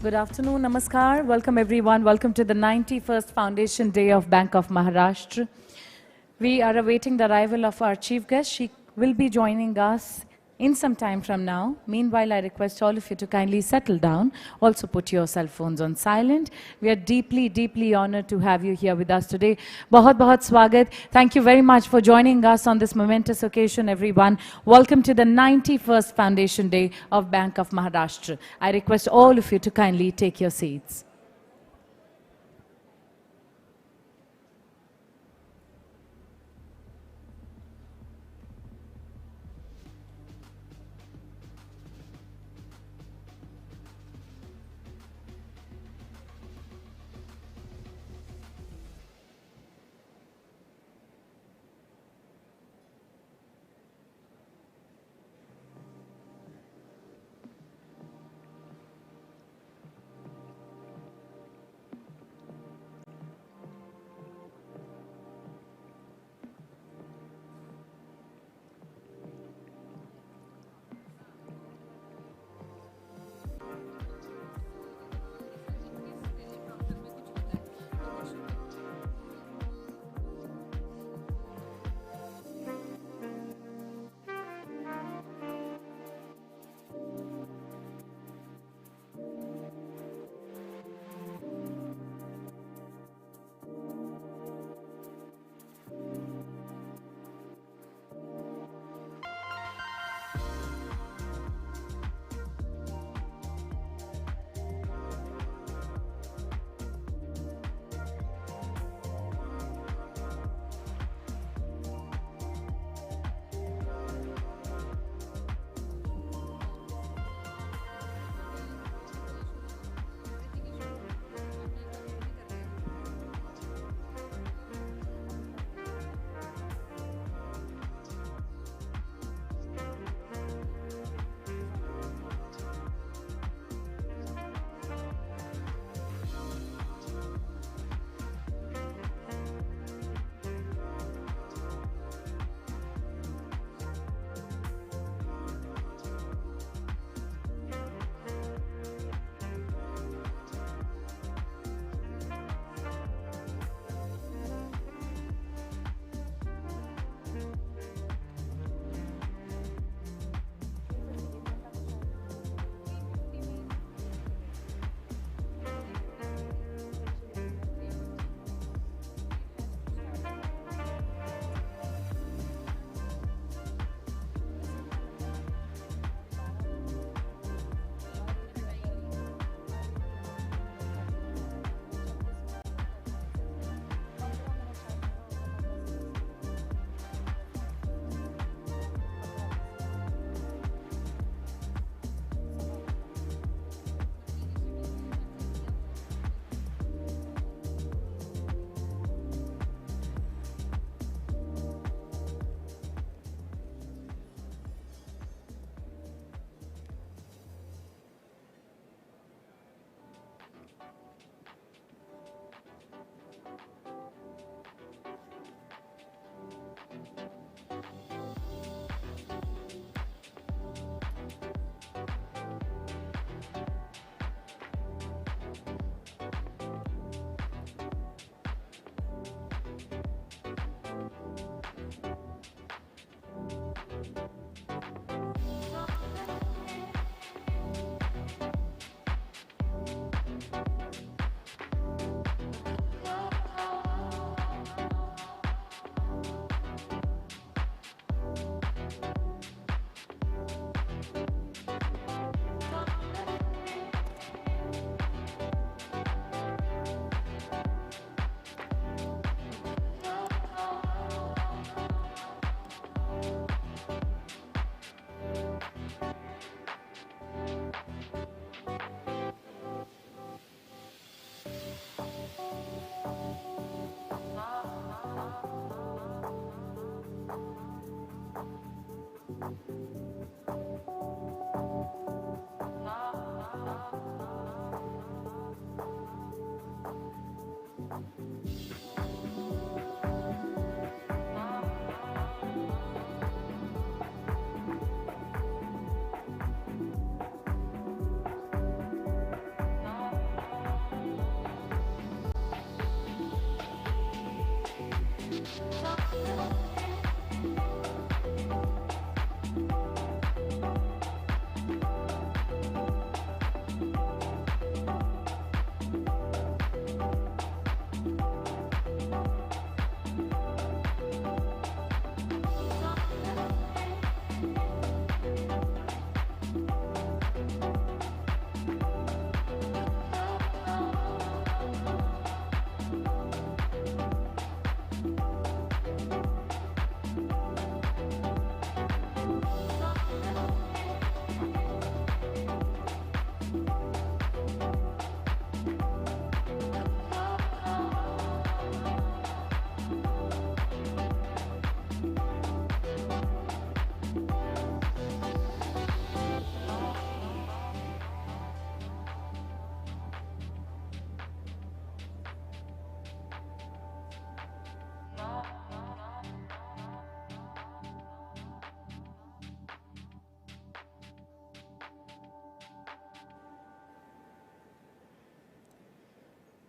Good afternoon, Namaskar. Welcome everyone. Welcome to the 91st Foundation Day of Bank of Maharashtra. We are awaiting the arrival of our chief guest. She will be joining us in some time from now. Meanwhile, I request all of you to kindly settle down. Also put your cell phones on silent. We are deeply, deeply honored to have you here with us today. Bahut swagat. Thank you very much for joining us on this momentous occasion, everyone. Welcome to the 91st Foundation Day of Bank of Maharashtra. I request all of you to kindly take your seats.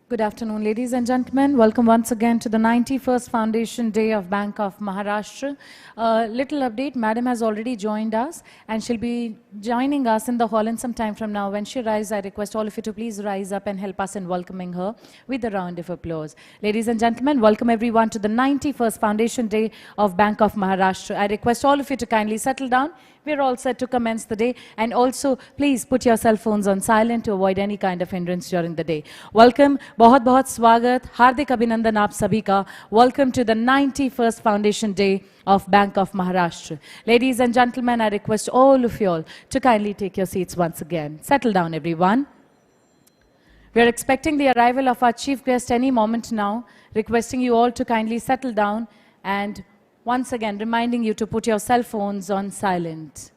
Good afternoon, ladies and gentlemen. Welcome once again to the 91st Foundation Day of Bank of Maharashtra. Little update, Madam has already joined us and she'll be joining us in the hall in some time from now. When she arrives, I request all of you to please rise up and help us in welcoming her with a round of applause. Ladies and gentlemen, welcome everyone to the 91st Foundation Day of Bank of Maharashtra. I request all of you to kindly settle down. We're all set to commence the day, and also please put your cell phones on silent to avoid any kind of hindrance during the day. Welcome, बहुत बहुत स्वागत, हार्दिक अभिनंदन आप सभी का. Welcome to the 91st Foundation Day of Bank of Maharashtra. Ladies and gentlemen, I request all of you all to kindly take your seats once again. Settle down, everyone. We are expecting the arrival of our chief guest any moment now, requesting you all to kindly settle down and once again reminding you to put your cell phones on silent.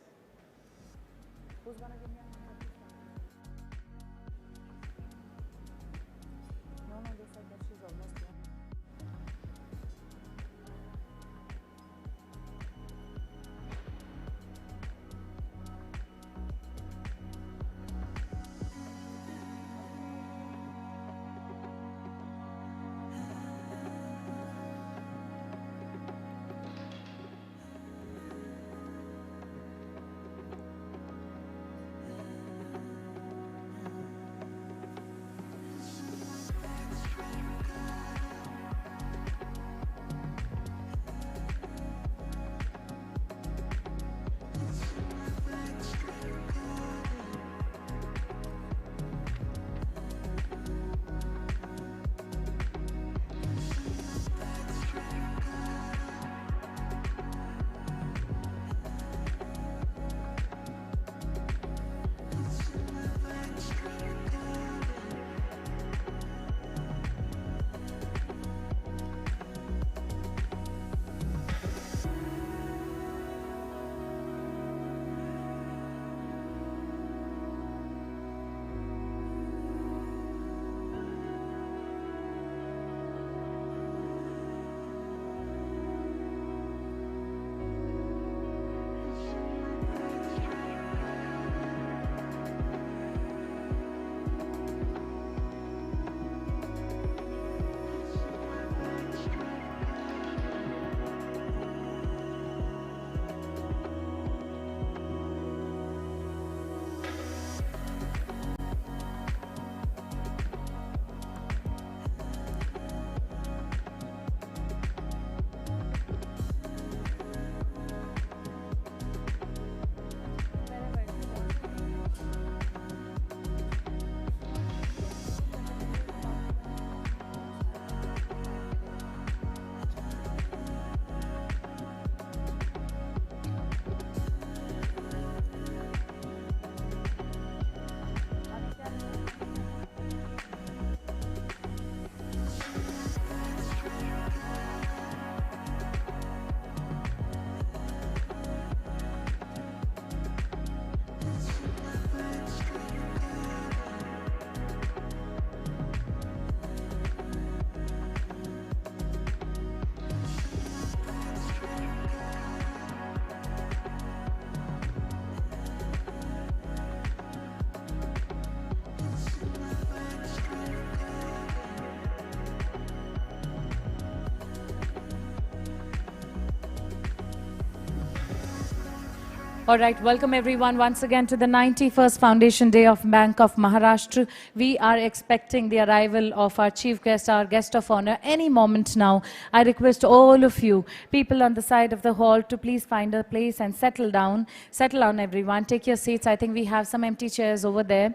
All right, welcome everyone once again to the 91st Foundation Day of Bank of Maharashtra. We are expecting the arrival of our chief guest, our guest of honor, any moment now. I request all of you, people on the side of the hall, to please find a place and settle down. Settle down, everyone. Take your seats. I think we have some empty chairs over there.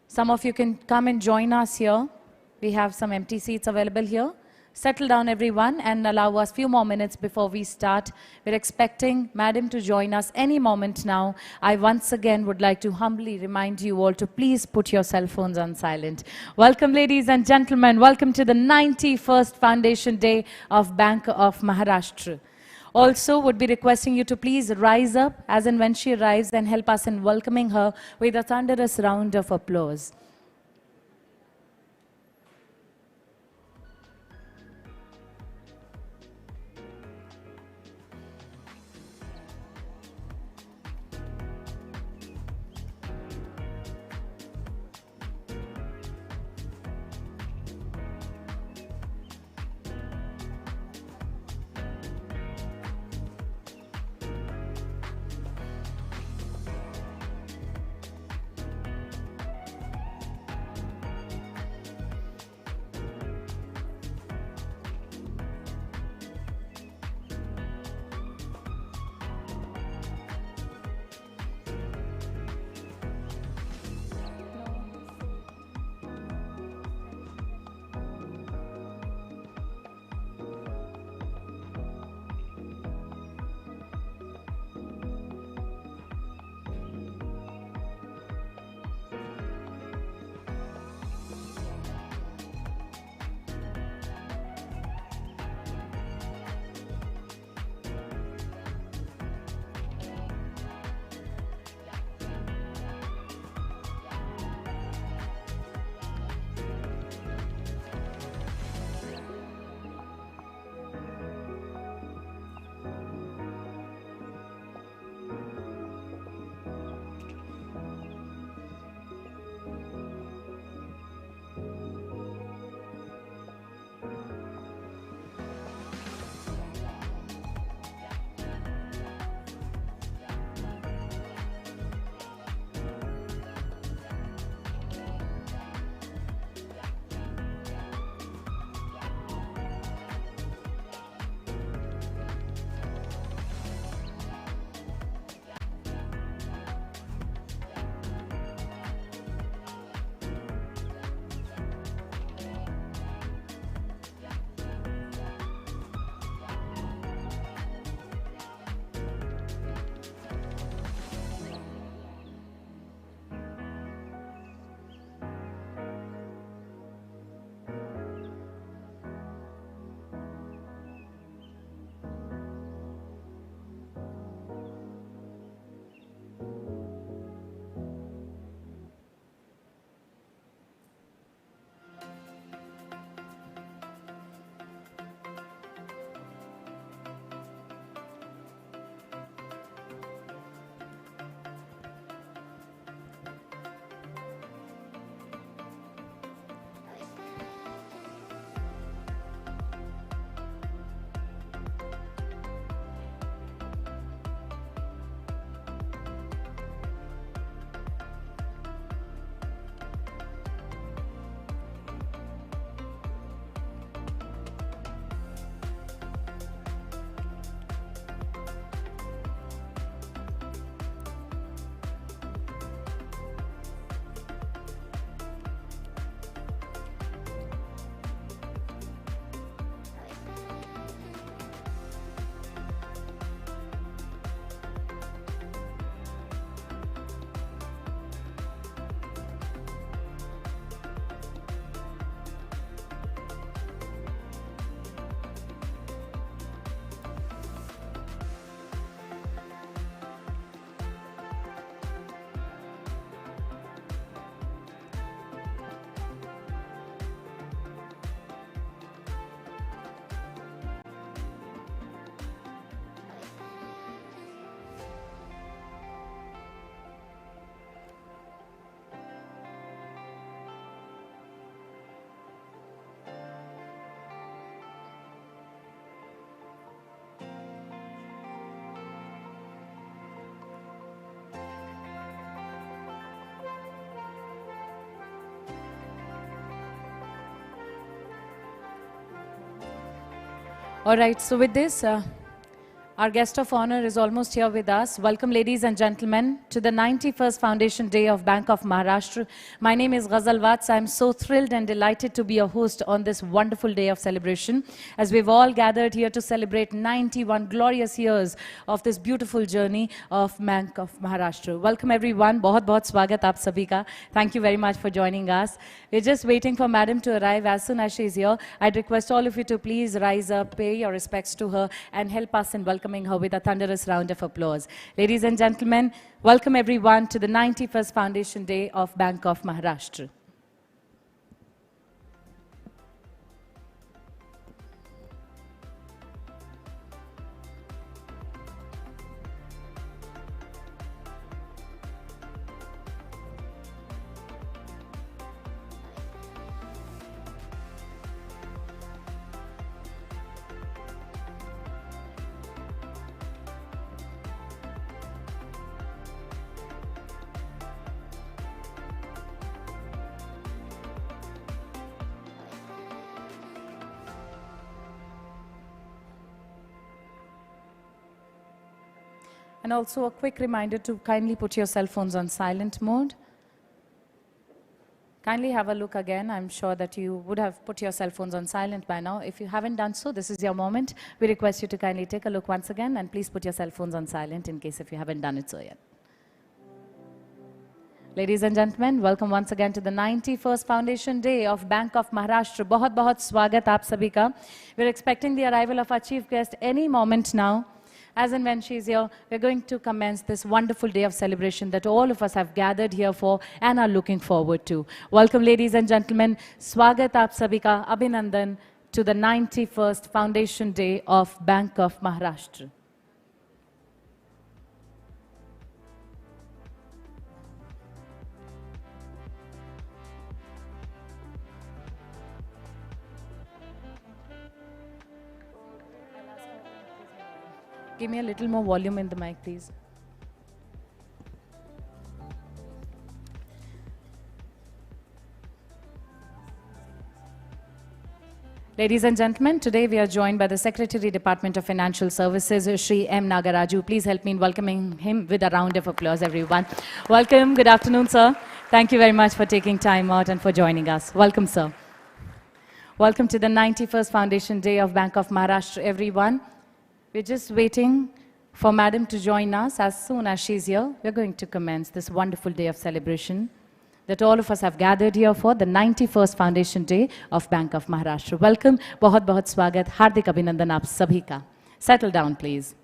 Some of you can come and join us here. We have some empty seats available here. Settle down, everyone, and allow us a few more minutes before we start. We're expecting Madam to join us any moment now. I once again would like to humbly remind you all to please put your cell phones on silent. Welcome, ladies and gentlemen. Welcome to the 91st Foundation Day of Bank of Maharashtra. Also, would be requesting you to please rise up as and when she arrives and help us in welcoming her with a thunderous round of applause. All right, so with this, our guest of honor is almost here with us. Welcome, ladies and gentlemen, to the 91st Foundation Day of Bank of Maharashtra. My name is Ghazal Vats. I'm so thrilled and delighted to be a host on this wonderful day of celebration, as we've all gathered here to celebrate 91 glorious years of this beautiful journey of Bank of Maharashtra. Welcome, everyone. Bahut bahut swagat aap sabhi ka. Thank you very much for joining us. We're just waiting for Madam to arrive. As soon as she's here, I'd request all of you to please rise up, pay your respects to her, and help us in welcoming her with a thunderous round of applause. Ladies and gentlemen, welcome everyone to the 91st Foundation Day of Bank of Maharashtra. And also a quick reminder to kindly put your cell phones on silent mode. Kindly have a look again. I'm sure that you would have put your cell phones on silent by now. If you haven't done so, this is your moment. We request you to kindly take a look once again and please put your cell phones on silent in case if you haven't done it so yet. Ladies and gentlemen, welcome once again to the 91st Foundation Day of Bank of Maharashtra. Bahut bahut swagat aap sabhi ka. We're expecting the arrival of our chief guest any moment now. As and when she's here, we're going to commence this wonderful day of celebration that all of us have gathered here for and are looking forward to. Welcome, ladies and gentlemen. Swagat aap sabhi ka, Abhinandan to the 91st Foundation Day of Bank of Maharashtra. Give me a little more volume in the mic, please. Ladies and gentlemen, today we are joined by the Secretary, Department of Financial Services, Shri M Nagaraju. Please help me in welcoming him with a round of applause, everyone. Welcome. Good afternoon, sir. Thank you very much for taking time out and for joining us. Welcome, sir. Welcome to the 91st Foundation Day of Bank of Maharashtra, everyone. We're just waiting for Madam to join us. As soon as she's here, we're going to commence this wonderful day of celebration that all of us have gathered here for, the 91st Foundation Day of Bank of Maharashtra. Welcome. Bahut bahut swagat. Hardik abhinandan aap sabhi ka. Settle down, please.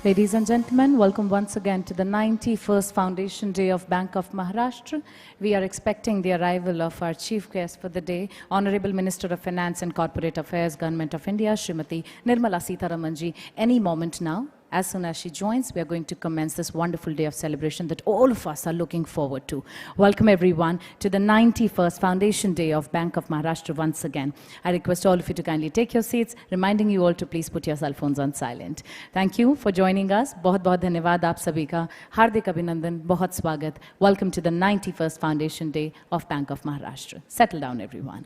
Ladies and gentlemen, welcome once again to the 91st Foundation Day of Bank of Maharashtra. We are expecting the arrival of our chief guest for the day, Honorable Minister of Finance and Corporate Affairs, Government of India, Srimati Nirmala Sitharaman ji, any moment now. As soon as she joins, we are going to commence this wonderful day of celebration that all of us are looking forward to. Welcome everyone to the 91st Foundation Day of Bank of Maharashtra once again. I request all of you to kindly take your seats, reminding you all to please put your cell phones on silent. Thank you for joining us. बहुत-बहुत धन्यवाद आप सभी का. हार्दिक अभिनंदन, बहुत स्वागत. Welcome to the 91st Foundation Day of Bank of Maharashtra. Settle down everyone.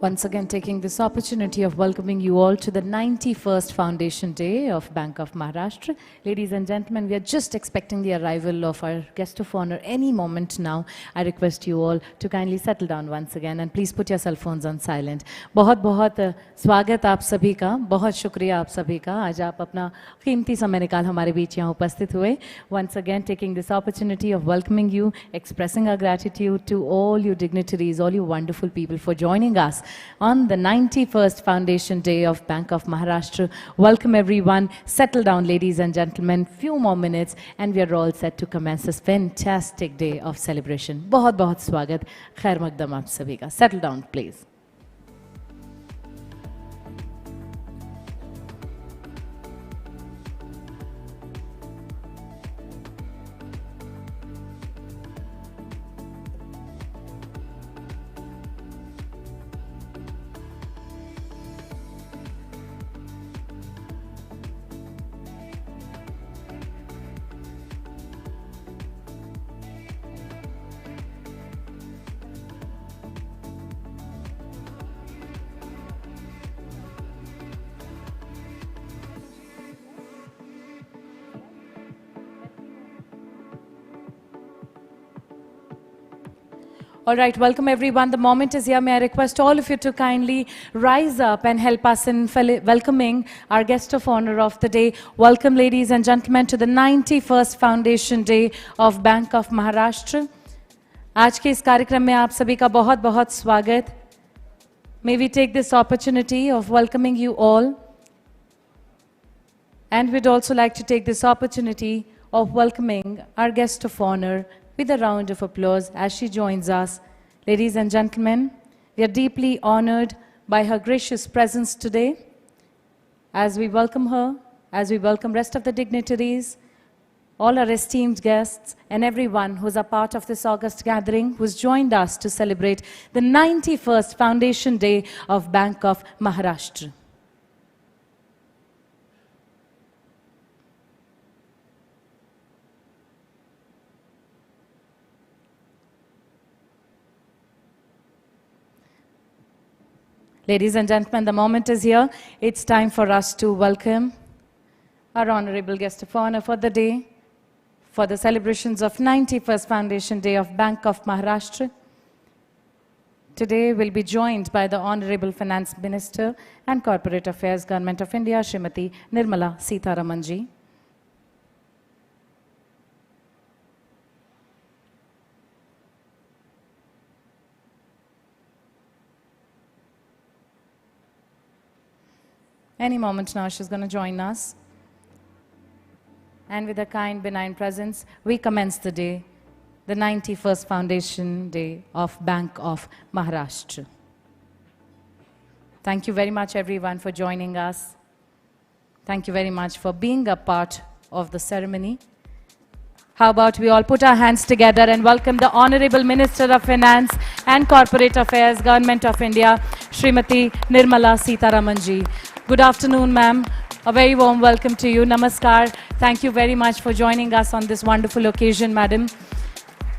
Once again, taking this opportunity of welcoming you all to the 91st Foundation Day of Bank of Maharashtra. Ladies and gentlemen, we are just expecting the arrival of our guest of honor any moment now. I request you all to kindly settle down once again and please put your cell phones on silent. बहुत बहुत स्वागत आप सभी का, बहुत शुक्रिया आप सभी का. आज आप अपना कीमती समय निकाल हमारे बीच यहाँ उपस्थित हुए. Once again, taking this opportunity of welcoming you, expressing our gratitude to all you dignitaries, all you wonderful people for joining us on the 91st Foundation Day of Bank of Maharashtra. Welcome everyone. Settle down, ladies and gentlemen. Few more minutes and we are all set to commence this fantastic day of celebration. बहुत बहुत स्वागत. खैर मकदम आप सभी का. Settle down, please. All right, welcome everyone. The moment is here. May I request all of you to kindly rise up and help us in welcoming our guest of honor of the day. Welcome, ladies and gentlemen, to the 91st Foundation Day of Bank of Maharashtra. आज के इस कार्यक्रम में आप सभी का बहुत बहुत स्वागत. May we take this opportunity of welcoming you all. And we'd also like to take this opportunity of welcoming our guest of honor with a round of applause as she joins us. Ladies and gentlemen, we are deeply honored by her gracious presence today. As we welcome her, as we welcome rest of the dignitaries, all our esteemed guests and everyone who's a part of this August gathering who's joined us to celebrate the 91st Foundation Day of Bank of Maharashtra. Ladies and gentlemen, the moment is here. It's time for us to welcome our honorable guest of honor for the day, for the celebrations of 91st Foundation Day of Bank of Maharashtra. Today we'll be joined by the Honorable Finance Minister and Corporate Affairs, Government of India, Srimati Nirmala Sitharaman ji. Any moment now, she's going to join us. And with a kind, benign presence, we commence the day, the 91st Foundation Day of Bank of Maharashtra. Thank you very much, everyone, for joining us. Thank you very much for being a part of the ceremony. How about we all put our hands together and welcome the Honorable Minister of Finance and Corporate Affairs, Government of India, Srimati Nirmala Sitharaman ji. Good afternoon, ma'am. A very warm welcome to you. Namaskar. Thank you very much for joining us on this wonderful occasion, madam.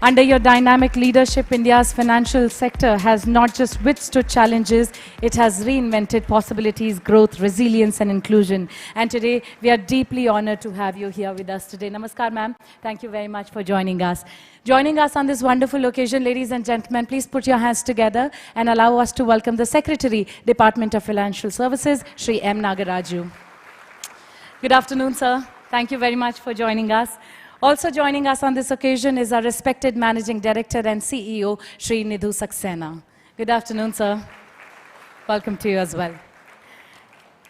Under your dynamic leadership, India's financial sector has not just withstood challenges, it has reinvented possibilities, growth, resilience, and inclusion. And today, we are deeply honored to have you here with us today. Namaskar, ma'am. Thank you very much for joining us. Joining us on this wonderful occasion, ladies and gentlemen, please put your hands together and allow us to welcome the Secretary, Department of Financial Services, Shri M Nagaraju. Good afternoon, sir. Thank you very much for joining us. Also joining us on this occasion is our respected Managing Director and CEO, Shri Nidhu Saxena. Good afternoon, sir. Welcome to you as well.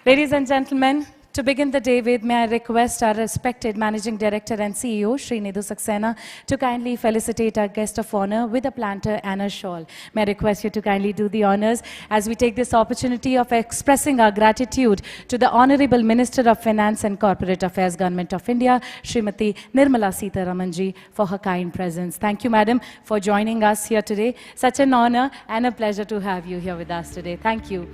Ladies and gentlemen, to begin the day with, may I request our respected Managing Director and CEO, Shri Nidhu Saxena, to kindly felicitate our guest of honor with a planter and a shawl. May I request you to kindly do the honors as we take this opportunity of expressing our gratitude to the Honorable Minister of Finance and Corporate Affairs, Government of India, Srimati Nirmala Sitharaman ji, for her kind presence. Thank you, madam, for joining us here today. Such an honor and a pleasure to have you here with us today. Thank you.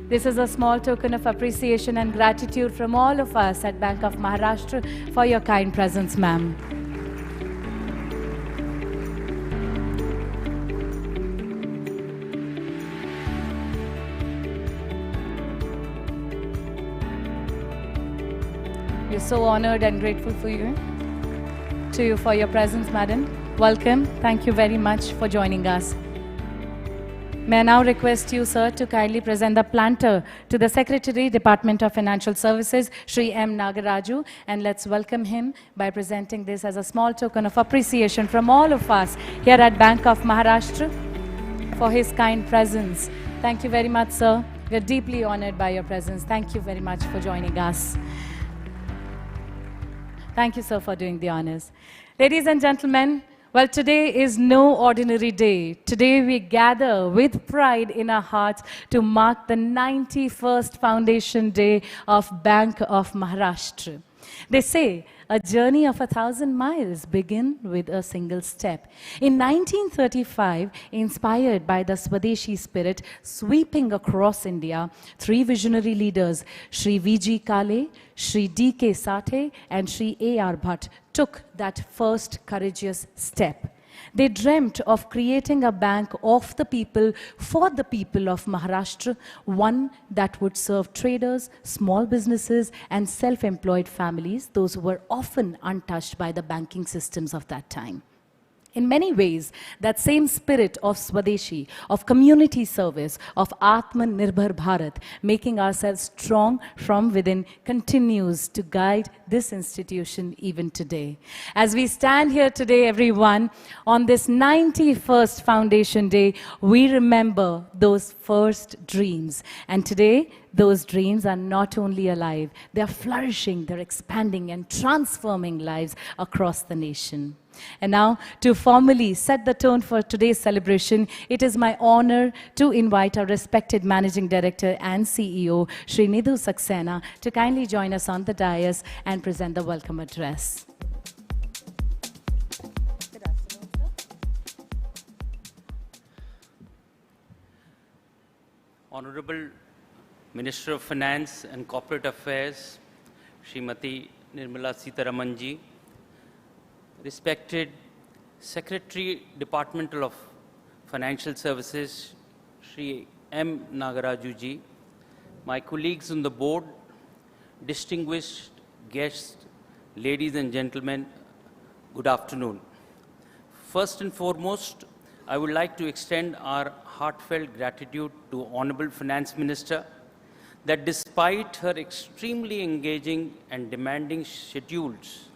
This is a small token of appreciation and gratitude from all of us at Bank of Maharashtra for your kind presence, ma'am. so honored and grateful to you for your presence, madam. Welcome. Thank you very much for joining us. May I now request you, sir, to kindly present the planter to the Secretary, Department of Financial Services, Shri M Nagaraju, and let's welcome him by presenting this as a small token of appreciation from all of us here at Bank of Maharashtra for his kind presence. Thank you very much, sir. We're deeply honored by your presence. Thank you very much for joining us. Thank you, sir, for doing the honors. Ladies and gentlemen, well, today is no ordinary day. Today we gather with pride in our hearts to mark the 91st Foundation Day of Bank of Maharashtra. They say a journey of 1,000 miles begin with a single step. In 1935, inspired by the Swadeshi spirit sweeping across India, three visionary leaders, Shri V.G. Kale, Shri D.K. Sathe, and Shri A.R. Bhatt, took that first courageous step. They dreamt of creating a bank of the people, for the people of Maharashtra, one that would serve traders, small businesses, and self-employed families, those who were often untouched by the banking systems of that time. In many ways, that same spirit of Swadeshi, of community service, of Atmanirbhar Bharat, making ourselves strong from within, continues to guide this institution even today. As we stand here today, everyone, on this 91st Foundation Day, we remember those first dreams. And today, those dreams are not only alive, they're flourishing, they're expanding and transforming lives across the nation. And now, to formally set the tone for today's celebration, it is my honor to invite our respected Managing Director and CEO, Shri Nidhu Saxena, to kindly join us on the dais and present the welcome address. Good afternoon, sir. Honorable Minister of Finance and Corporate Affairs, Srimati Nirmala Sitharaman ji, respected Secretary, Department of Financial Services, Shri M Nagaraju ji, my colleagues on the board, distinguished guests, ladies and gentlemen, good afternoon. First and foremost, I would like to extend our heartfelt gratitude to Honorable Finance Minister that despite her extremely engaging and demanding schedules,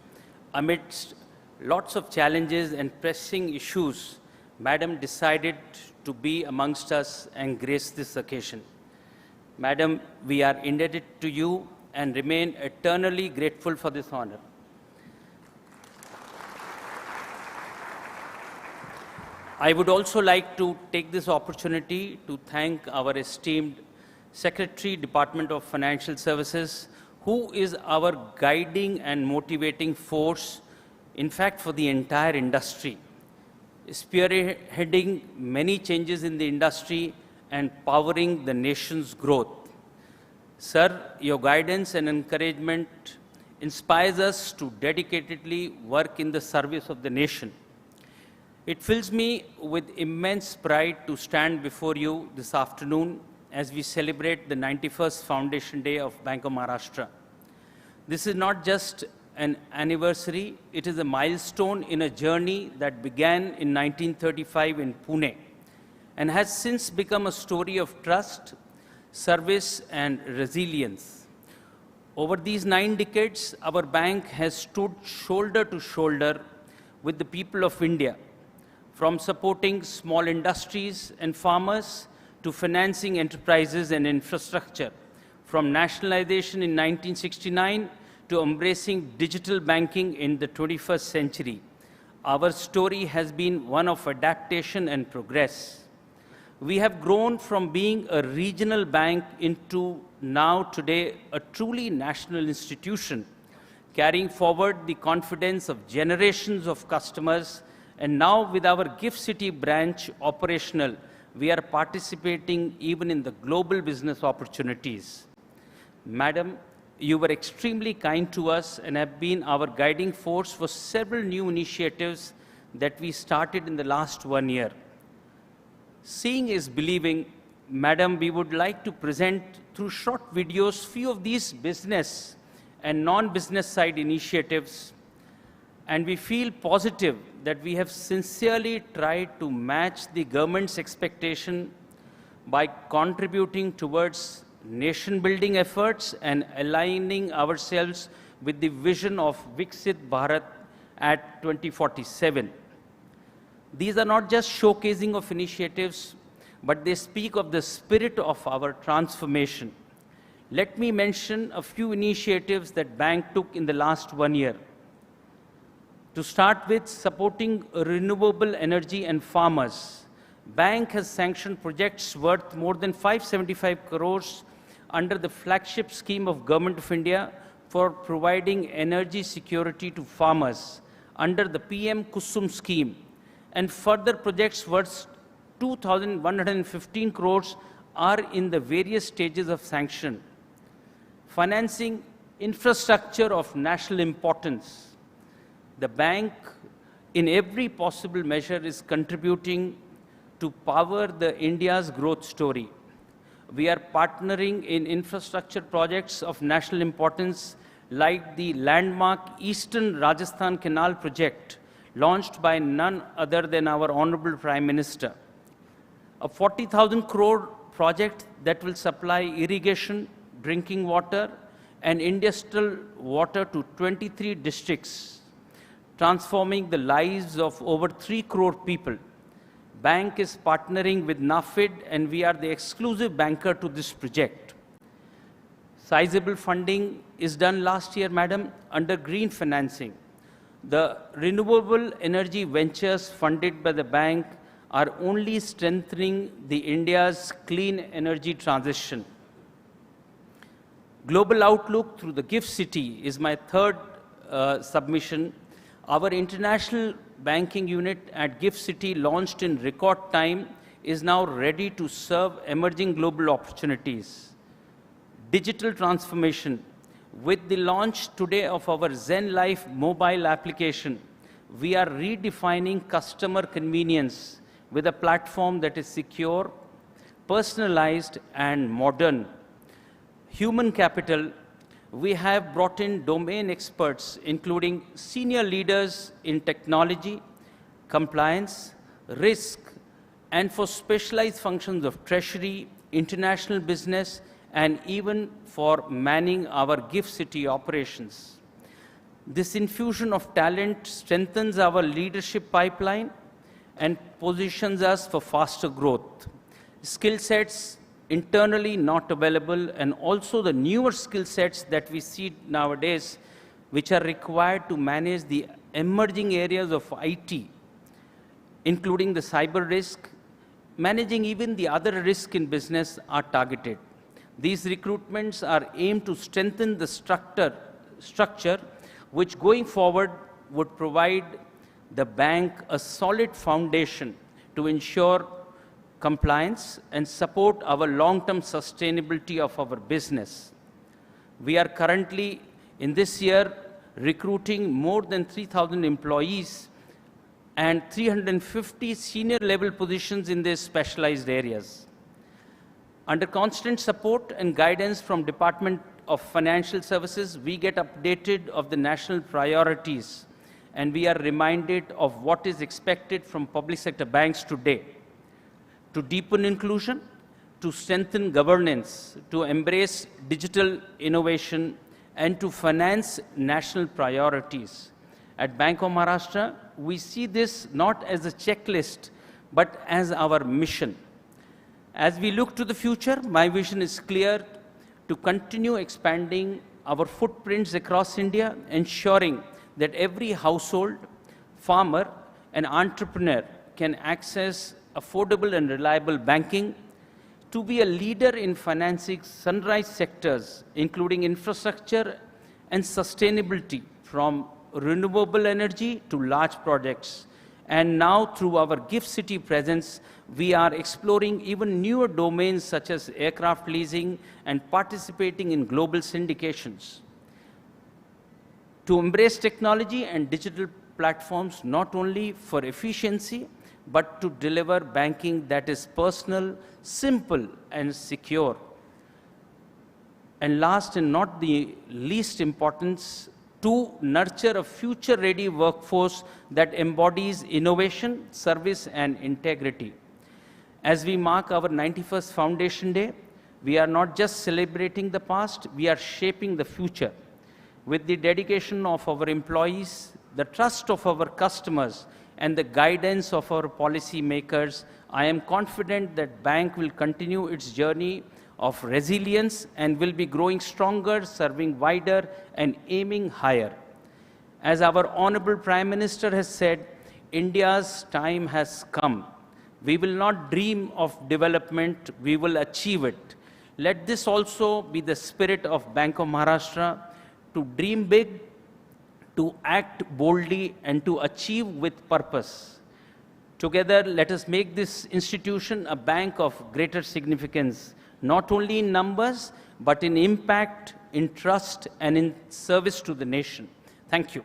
amidst lots of challenges and pressing issues, Madam decided to be amongst us and grace this occasion. Madam, we are indebted to you and remain eternally grateful for this honor. I would also like to take this opportunity to thank our esteemed Secretary, Department of Financial Services, who is our guiding and motivating force, in fact, for the entire industry, spearheading many changes in the industry and powering the nation's growth. Sir, your guidance and encouragement inspires us to dedicatedly work in the service of the nation. It fills me with immense pride to stand before you this afternoon as we celebrate the 91st Foundation Day of Bank of Maharashtra. This is not just an anniversary, it is a milestone in a journey that began in 1935 in Pune and has since become a story of trust, service, and resilience. Over these 9 decades, our bank has stood shoulder to shoulder with the people of India, from supporting small industries and farmers to financing enterprises and infrastructure, from nationalization in 1969 to embracing digital banking in the 21st century. Our story has been one of adaptation and progress. We have grown from being a regional bank into now today a truly national institution, carrying forward the confidence of generations of customers, and now with our GIFT City branch operational, we are participating even in the global business opportunities. Madam, you were extremely kind to us and have been our guiding force for several new initiatives that we started in the last 1 year. Seeing is believing. Madam, we would like to present through short videos few of these business and non-business side initiatives, and we feel positive that we have sincerely tried to match the government's expectation by contributing towards nation-building efforts and aligning ourselves with the vision of Viksit Bharat at 2047. These are not just showcasing of initiatives, but they speak of the spirit of our transformation. Let me mention a few initiatives that Bank took in the last 1 year. To start with, supporting renewable energy and farmers. Bank has sanctioned projects worth more than 575 crores under the flagship scheme of Government of India for providing energy security to farmers under the PM Kusum scheme, and further projects worth 2,115 crores are in the various stages of sanction. Financing infrastructure of national importance. The bank, in every possible measure, is contributing to power the India's growth story. We are partnering in infrastructure projects of national importance like the landmark Eastern Rajasthan Canal project, launched by none other than our Honorable Prime Minister. A 40,000 crore project that will supply irrigation, drinking water, and industrial water to 23 districts, transforming the lives of over 3 crore people. Bank is partnering with NAFED, and we are the exclusive banker to this project. Sizable funding is done last year, madam, under green financing. The renewable energy ventures funded by the bank are only strengthening the India's clean energy transition. Global outlook through the GIFT City is my third submission. Our international banking unit at GIFT City, launched in record time, is now ready to serve emerging global opportunities. Digital transformation. With the launch today of our Zen Life mobile application, we are redefining customer convenience with a platform that is secure, personalized, and modern. Human capital. We have brought in domain experts, including senior leaders in technology, compliance, risk, and for specialized functions of treasury, international business, and even for manning our GIFT City operations. This infusion of talent strengthens our leadership pipeline and positions us for faster growth. Skill sets internally not available, and also the newer skill sets that we see nowadays, which are required to manage the emerging areas of IT, including the cyber risk, managing even the other risk in business, are targeted. These recruitments are aimed to strengthen the structure, which going forward would provide the bank a solid foundation to ensure compliance and support our long-term sustainability of our business. We are currently, in this year, recruiting more than 3,000 employees and 350 senior level positions in these specialized areas. Under constant support and guidance from Department of Financial Services, we get updated of the national priorities, and we are reminded of what is expected from public sector banks today. To deepen inclusion, to strengthen governance, to embrace digital innovation, and to finance national priorities. At Bank of Maharashtra, we see this not as a checklist, but as our mission. As we look to the future, my vision is clear: to continue expanding our footprints across India, ensuring that every household, farmer, and entrepreneur can access affordable and reliable banking, to be a leader in financing sunrise sectors, including infrastructure and sustainability, from renewable energy to large projects. And now, through our GIFT City presence, we are exploring even newer domains such as aircraft leasing and participating in global syndications. To embrace technology and digital platforms, not only for efficiency, but to deliver banking that is personal, simple, and secure. And last and not the least importance, to nurture a future-ready workforce that embodies innovation, service, and integrity. As we mark our 91st Foundation Day, we are not just celebrating the past, we are shaping the future. With the dedication of our employees, the trust of our customers, and the guidance of our policy makers, I am confident that Bank will continue its journey of resilience and will be growing stronger, serving wider, and aiming higher. As our Honorable Prime Minister has said, India's time has come. We will not dream of development, we will achieve it. Let this also be the spirit of Bank of Maharashtra, to dream big, to act boldly, and to achieve with purpose. Together, let us make this institution a bank of greater significance, not only in numbers, but in impact, in trust, and in service to the nation. Thank you.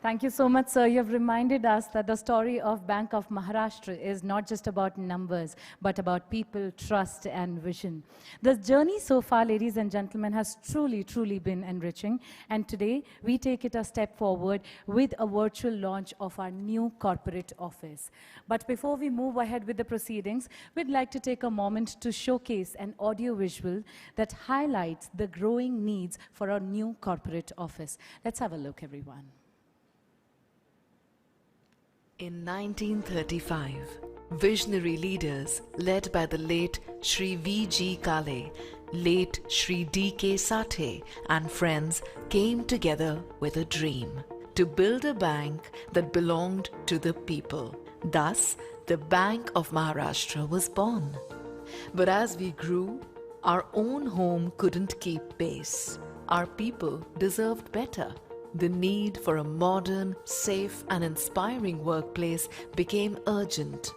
Thank you so much, sir. You have reminded us that the story of Bank of Maharashtra is not just about numbers, but about people, trust, and vision. The journey so far, ladies and gentlemen, has truly, truly been enriching. And today, we take it a step forward with a virtual launch of our new corporate office. But before we move ahead with the proceedings, we'd like to take a moment to showcase an audio-visual that highlights the growing needs for our new corporate office. Let's have a look, everyone. In 1935, visionary leaders led by the late Shri V.G. Kale, late Shri D.K. Sathe and friends came together with a dream to build a bank that belonged to the people. Thus, the Bank of Maharashtra was born. But as we grew, our own home couldn't keep pace. Our people deserved better. The need for a modern, safe, and inspiring workplace became urgent.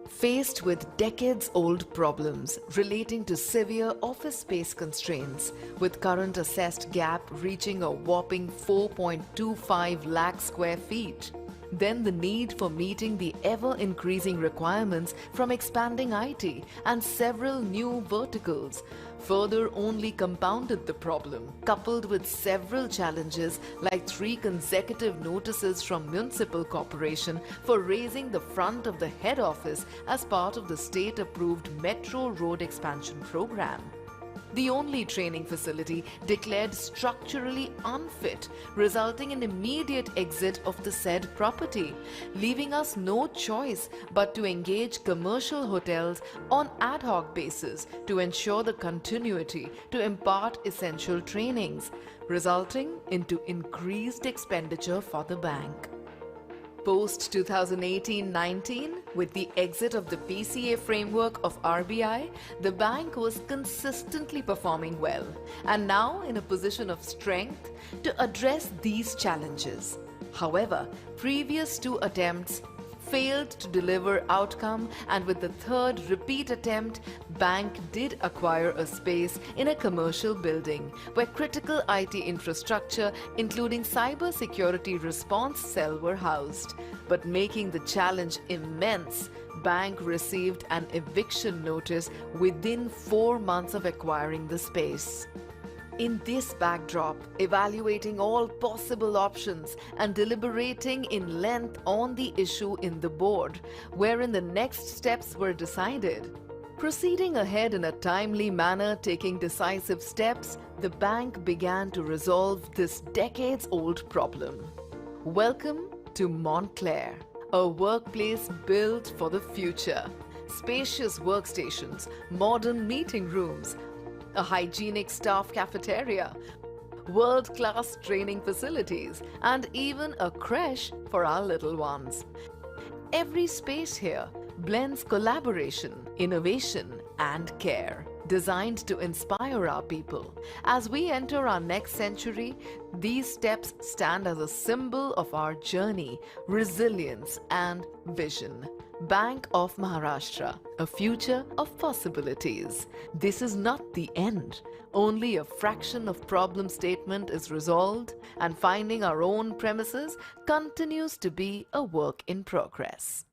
Faced with decades-old problems relating to severe office space constraints, with current assessed gap reaching a whopping 4.25 lakh square feet, then the need for meeting the ever-increasing requirements from expanding IT and several new verticals further only compounded the problem, coupled with several challenges like 3 consecutive notices from Municipal Corporation for raising the front of the head office as part of the state-approved Metro Road Expansion Program. The only training facility declared structurally unfit, resulting in immediate exit of the said property, leaving us no choice but to engage commercial hotels on ad hoc basis to ensure the continuity to impart essential trainings, resulting into increased expenditure for the bank. Post 2018-19, with the exit of the PCA framework of RBI, the bank was consistently performing well and now in a position of strength to address these challenges. However, previous 2 attempts failed to deliver outcome, and with the 3rd repeat attempt, bank did acquire a space in a commercial building where critical IT infrastructure including cyber security response cell were housed. But making the challenge immense, bank received an eviction notice within 4 months of acquiring the space. In this backdrop, evaluating all possible options and deliberating in length on the issue in the board, wherein the next steps were decided. Proceeding ahead in a timely manner, taking decisive steps, the bank began to resolve this decades-old problem. Welcome to Montclair, a workplace built for the future. Spacious workstations, modern meeting rooms, a hygienic staff cafeteria, world-class training facilities, and even a creche for our little ones. Every space here blends collaboration, innovation, and care, designed to inspire our people. As we enter our next century, these steps stand as a symbol of our journey, resilience, and vision. Bank of Maharashtra, a future of possibilities. This is not the end. Only a fraction of problem statement is resolved, and finding our own premises continues to be a work in progress.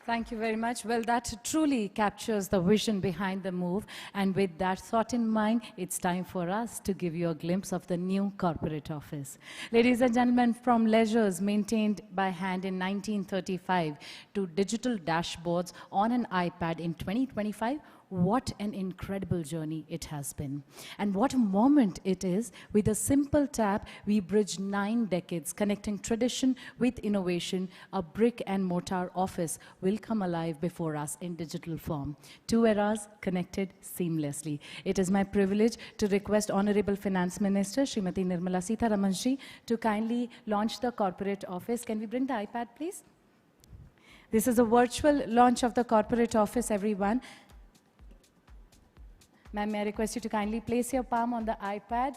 Thank you very much. Well, that truly captures the vision behind the move. And with that thought in mind, it's time for us to give you a glimpse of the new corporate office. Ladies and gentlemen, from ledgers maintained by hand in 1935 to digital dashboards on an iPad in 2025, what an incredible journey it has been. And what a moment it is. With a simple tap, we bridge 9 decades connecting tradition with innovation. A brick and mortar office will come alive before us in digital form. 2 eras connected seamlessly. It is my privilege to request Honorable Finance Minister Srimati Nirmala Sitharaman ji to kindly launch the corporate office. Can we bring the iPad, please? This is a virtual launch of the corporate office, everyone. Ma'am, may I request you to kindly place your palm on the iPad.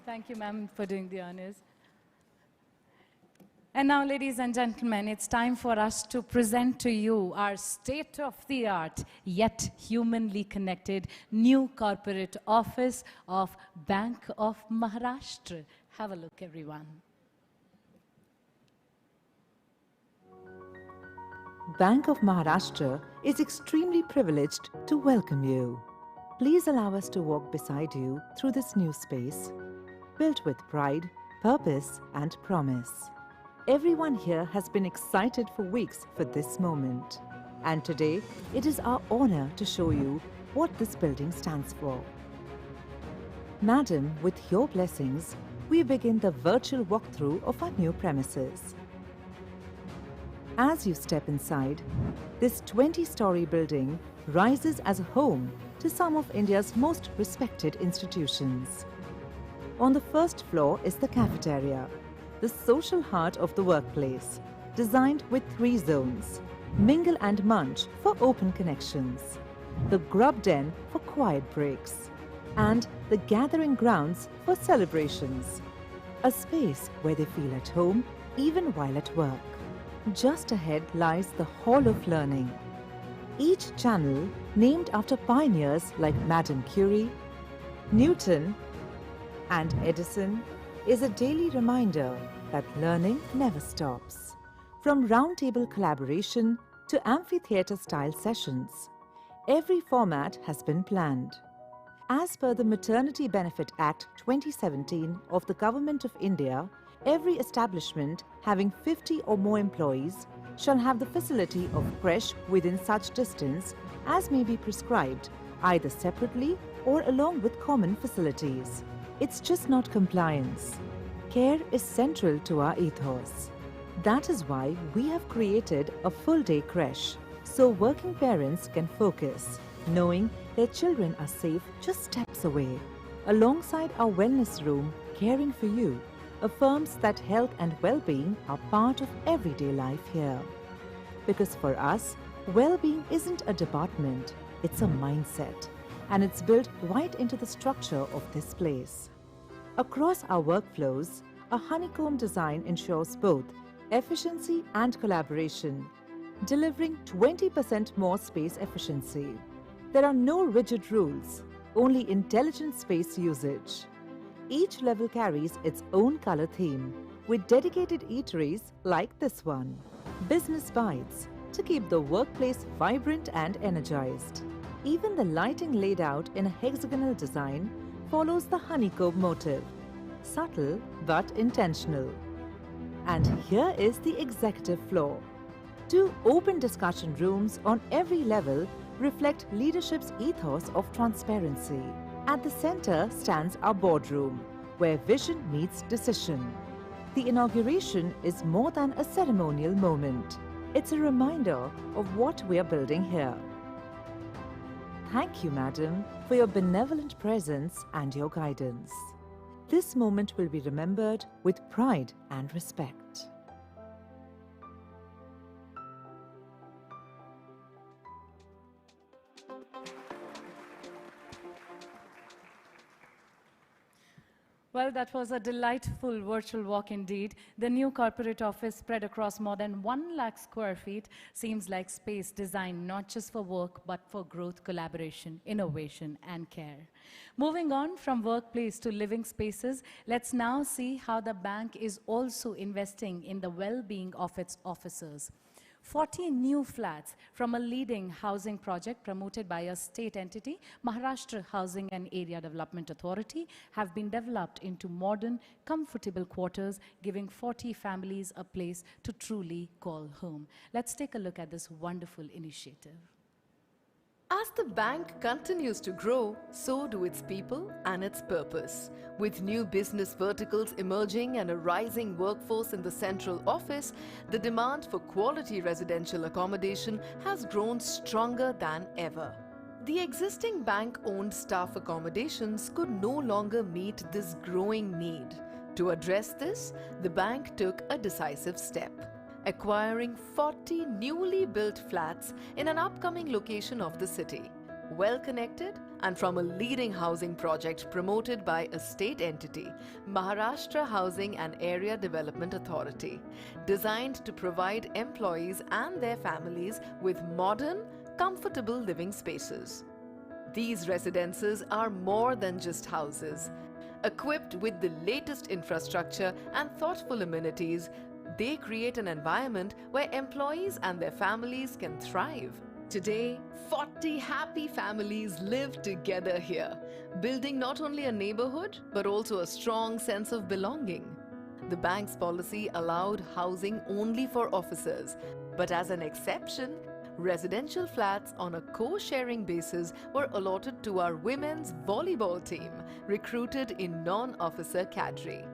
Thank you, ma'am, for doing the honors. And now, ladies and gentlemen, it's time for us to present to you our state-of-the-art, yet humanly connected, new corporate office of Bank of Maharashtra. Have a look, everyone. Bank of Maharashtra is extremely privileged to welcome you. Please allow us to walk beside you through this new space, built with pride, purpose, and promise. Everyone here has been excited for weeks for this moment. And today, it is our honor to show you what this building stands for. Madam, with your blessings, we begin the virtual walkthrough of our new premises. As you step inside, this 20-story building rises as a home to some of India's most respected institutions. On the first floor is the cafeteria, the social heart of the workplace, designed with 3 zones: mingle and munch for open connections, the grub den for quiet breaks, and the gathering grounds for celebrations. A space where they feel at home even while at work. Just ahead lies the Hall of Learning. Each channel named after pioneers like Madame Curie, Newton, and Edison is a daily reminder that learning never stops. From roundtable collaboration to amphitheatre-style sessions, every format has been planned. As per the Maternity Benefit Act 2017 of the Government of India, every establishment having 50 or more employees shall have the facility of creche within such distance as may be prescribed, either separately or along with common facilities. It's just not compliance. Care is central to our ethos. That is why we have created a full-day creche, so working parents can focus, knowing their children are safe just steps away. Alongside our wellness room, caring for you affirms that health and well-being are part of everyday life here. Because for us, well-being isn't a department, it's a mindset, and it's built right into the structure of this place. Across our workflows, a honeycomb design ensures both efficiency and collaboration, delivering 20% more space efficiency. There are no rigid rules, only intelligent space usage. Each level carries its own color theme, with dedicated eateries like this one. Business Bites, to keep the workplace vibrant and energized. Even the lighting laid out in a hexagonal design follows the honeycomb motif. Subtle but intentional. And here is the executive floor. 2 open discussion rooms on every level reflect leadership's ethos of transparency. At the center stands our boardroom, where vision meets decision. The inauguration is more than a ceremonial moment. It's a reminder of what we are building here. Thank you, Madam, for your benevolent presence and your guidance. This moment will be remembered with pride and respect. Well, that was a delightful virtual walk indeed. The new corporate office spread across more than 1 lakh square feet seems like space designed not just for work, but for growth, collaboration, innovation, and care. Moving on from workplace to living spaces, let's now see how the bank is also investing in the well-being of its officers. 40 new flats from a leading housing project promoted by a state entity, Maharashtra Housing and Area Development Authority, have been developed into modern, comfortable quarters, giving 40 families a place to truly call home. Let's take a look at this wonderful initiative. As the bank continues to grow, so do its people and its purpose. With new business verticals emerging and a rising workforce in the central office, the demand for quality residential accommodation has grown stronger than ever. The existing bank-owned staff accommodations could no longer meet this growing need. To address this, the bank took a decisive step, acquiring 40 newly built flats in an upcoming location of the city, well connected and from a leading housing project promoted by a state entity, Maharashtra Housing and Area Development Authority, designed to provide employees and their families with modern, comfortable living spaces. These residences are more than just houses. Equipped with the latest infrastructure and thoughtful amenities, they create an environment where employees and their families can thrive. Today, 40 happy families live together here, building not only a neighborhood, but also a strong sense of belonging. The bank's policy allowed housing only for officers, but as an exception, residential flats on a co-sharing basis were allotted to our women's volleyball team, recruited in non-officer cadre.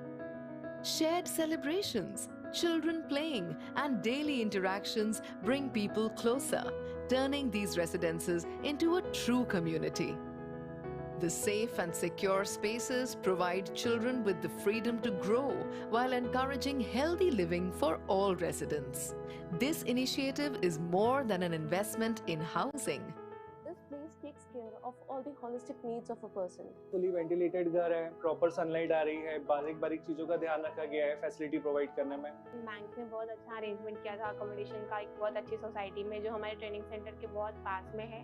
Shared celebrations, children playing, and daily interactions bring people closer, turning these residences into a true community. The safe and secure spaces provide children with the freedom to grow while encouraging healthy living for all residents. This initiative is more than an investment in housing. This place takes care of all the holistic needs of a person. Fully ventilated घर है, proper sunlight आ रही है, बारीक चीजों का ध्यान रखा गया है फैसिलिटी प्रोवाइड करने में। बैंक ने बहुत अच्छा अरेंजमेंट किया था अकोमोडेशन का एक बहुत अच्छी सोसाइटी में जो हमारे ट्रेनिंग सेंटर के बहुत पास में है,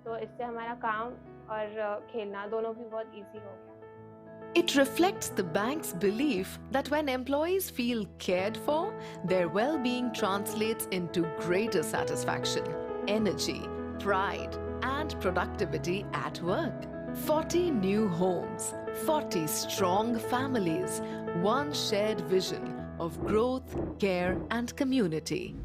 तो इससे हमारा काम और खेलना दोनों भी बहुत इजी हो गया। It reflects the bank's belief that when employees feel cared for, their well-being translates into greater satisfaction, energy, pride, and productivity at work. 40 new homes, 40 strong families, one shared vision of growth, care, and community.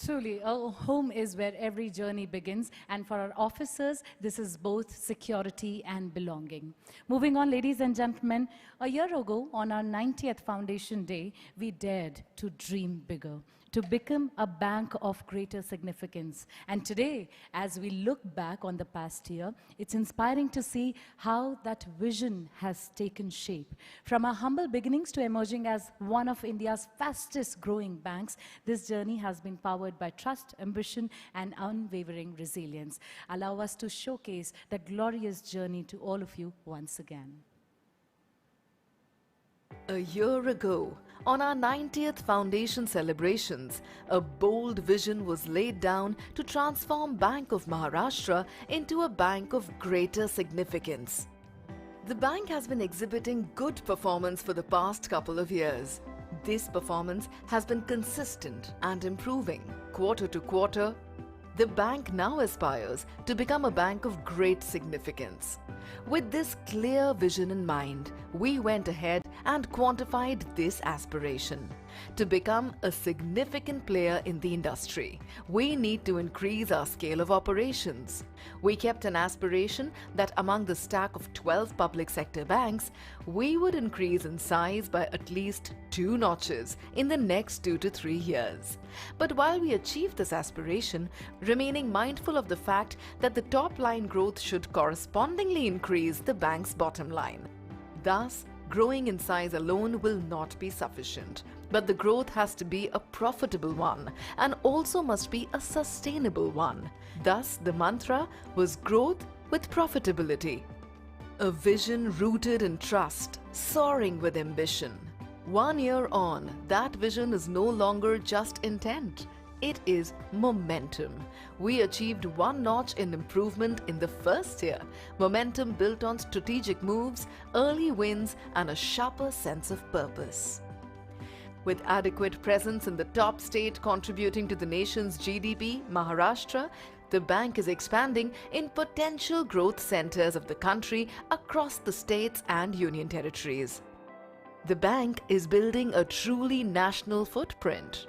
Truly, a home is where every journey begins, and for our officers, this is both security and belonging. Moving on, ladies and gentlemen, a year ago, on our 90th Foundation Day, we dared to dream bigger, to become a bank of greater significance. And today, as we look back on the past year, it's inspiring to see how that vision has taken shape. From our humble beginnings to emerging as one of India's fastest growing banks, this journey has been powered by trust, ambition, and unwavering resilience. Allow us to showcase that glorious journey to all of you once again. A year ago, on our 90th Foundation celebrations, a bold vision was laid down to transform Bank of Maharashtra into a bank of greater significance. The bank has been exhibiting good performance for the past couple of years. This performance has been consistent and improving. Quarter to quarter, the bank now aspires to become a bank of great significance. With this clear vision in mind, we went ahead and quantified this aspiration. To become a significant player in the industry, we need to increase our scale of operations. We kept an aspiration that among the stack of 12 public sector banks, we would increase in size by at least 2 notches in the next 2 to 3 years. But while we achieve this aspiration, remaining mindful of the fact that the top line growth should correspondingly increase the bank's bottom line. Thus, growing in size alone will not be sufficient, but the growth has to be a profitable one and also must be a sustainable one. Thus, the mantra was growth with profitability. A vision rooted in trust, soaring with ambition. 1 year on, that vision is no longer just intent. It is momentum. We achieved one notch in improvement in the first year. Momentum built on strategic moves, early wins, and a sharper sense of purpose. With adequate presence in the top state contributing to the nation's GDP, Maharashtra, the bank is expanding in potential growth centers of the country across the states and union territories. The bank is building a truly national footprint.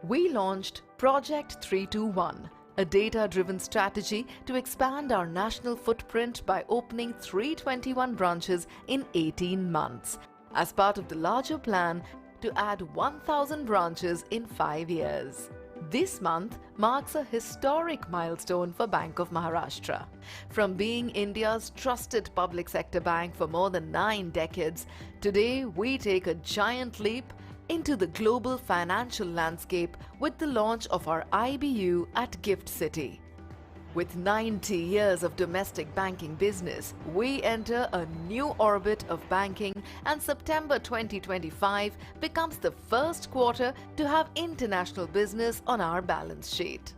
We launched Project 321, a data-driven strategy to expand our national footprint by opening 321 branches in 18 months, as part of the larger plan to add 1,000 branches in 5 years. This month marks a historic milestone for Bank of Maharashtra. From being India's trusted public sector bank for more than 9 decades, today we take a giant leap into the global financial landscape with the launch of our IBU at Gift City. With 90 years of domestic banking business, we enter a new orbit of banking, and September 2025 becomes the first quarter to have international business on our balance sheet.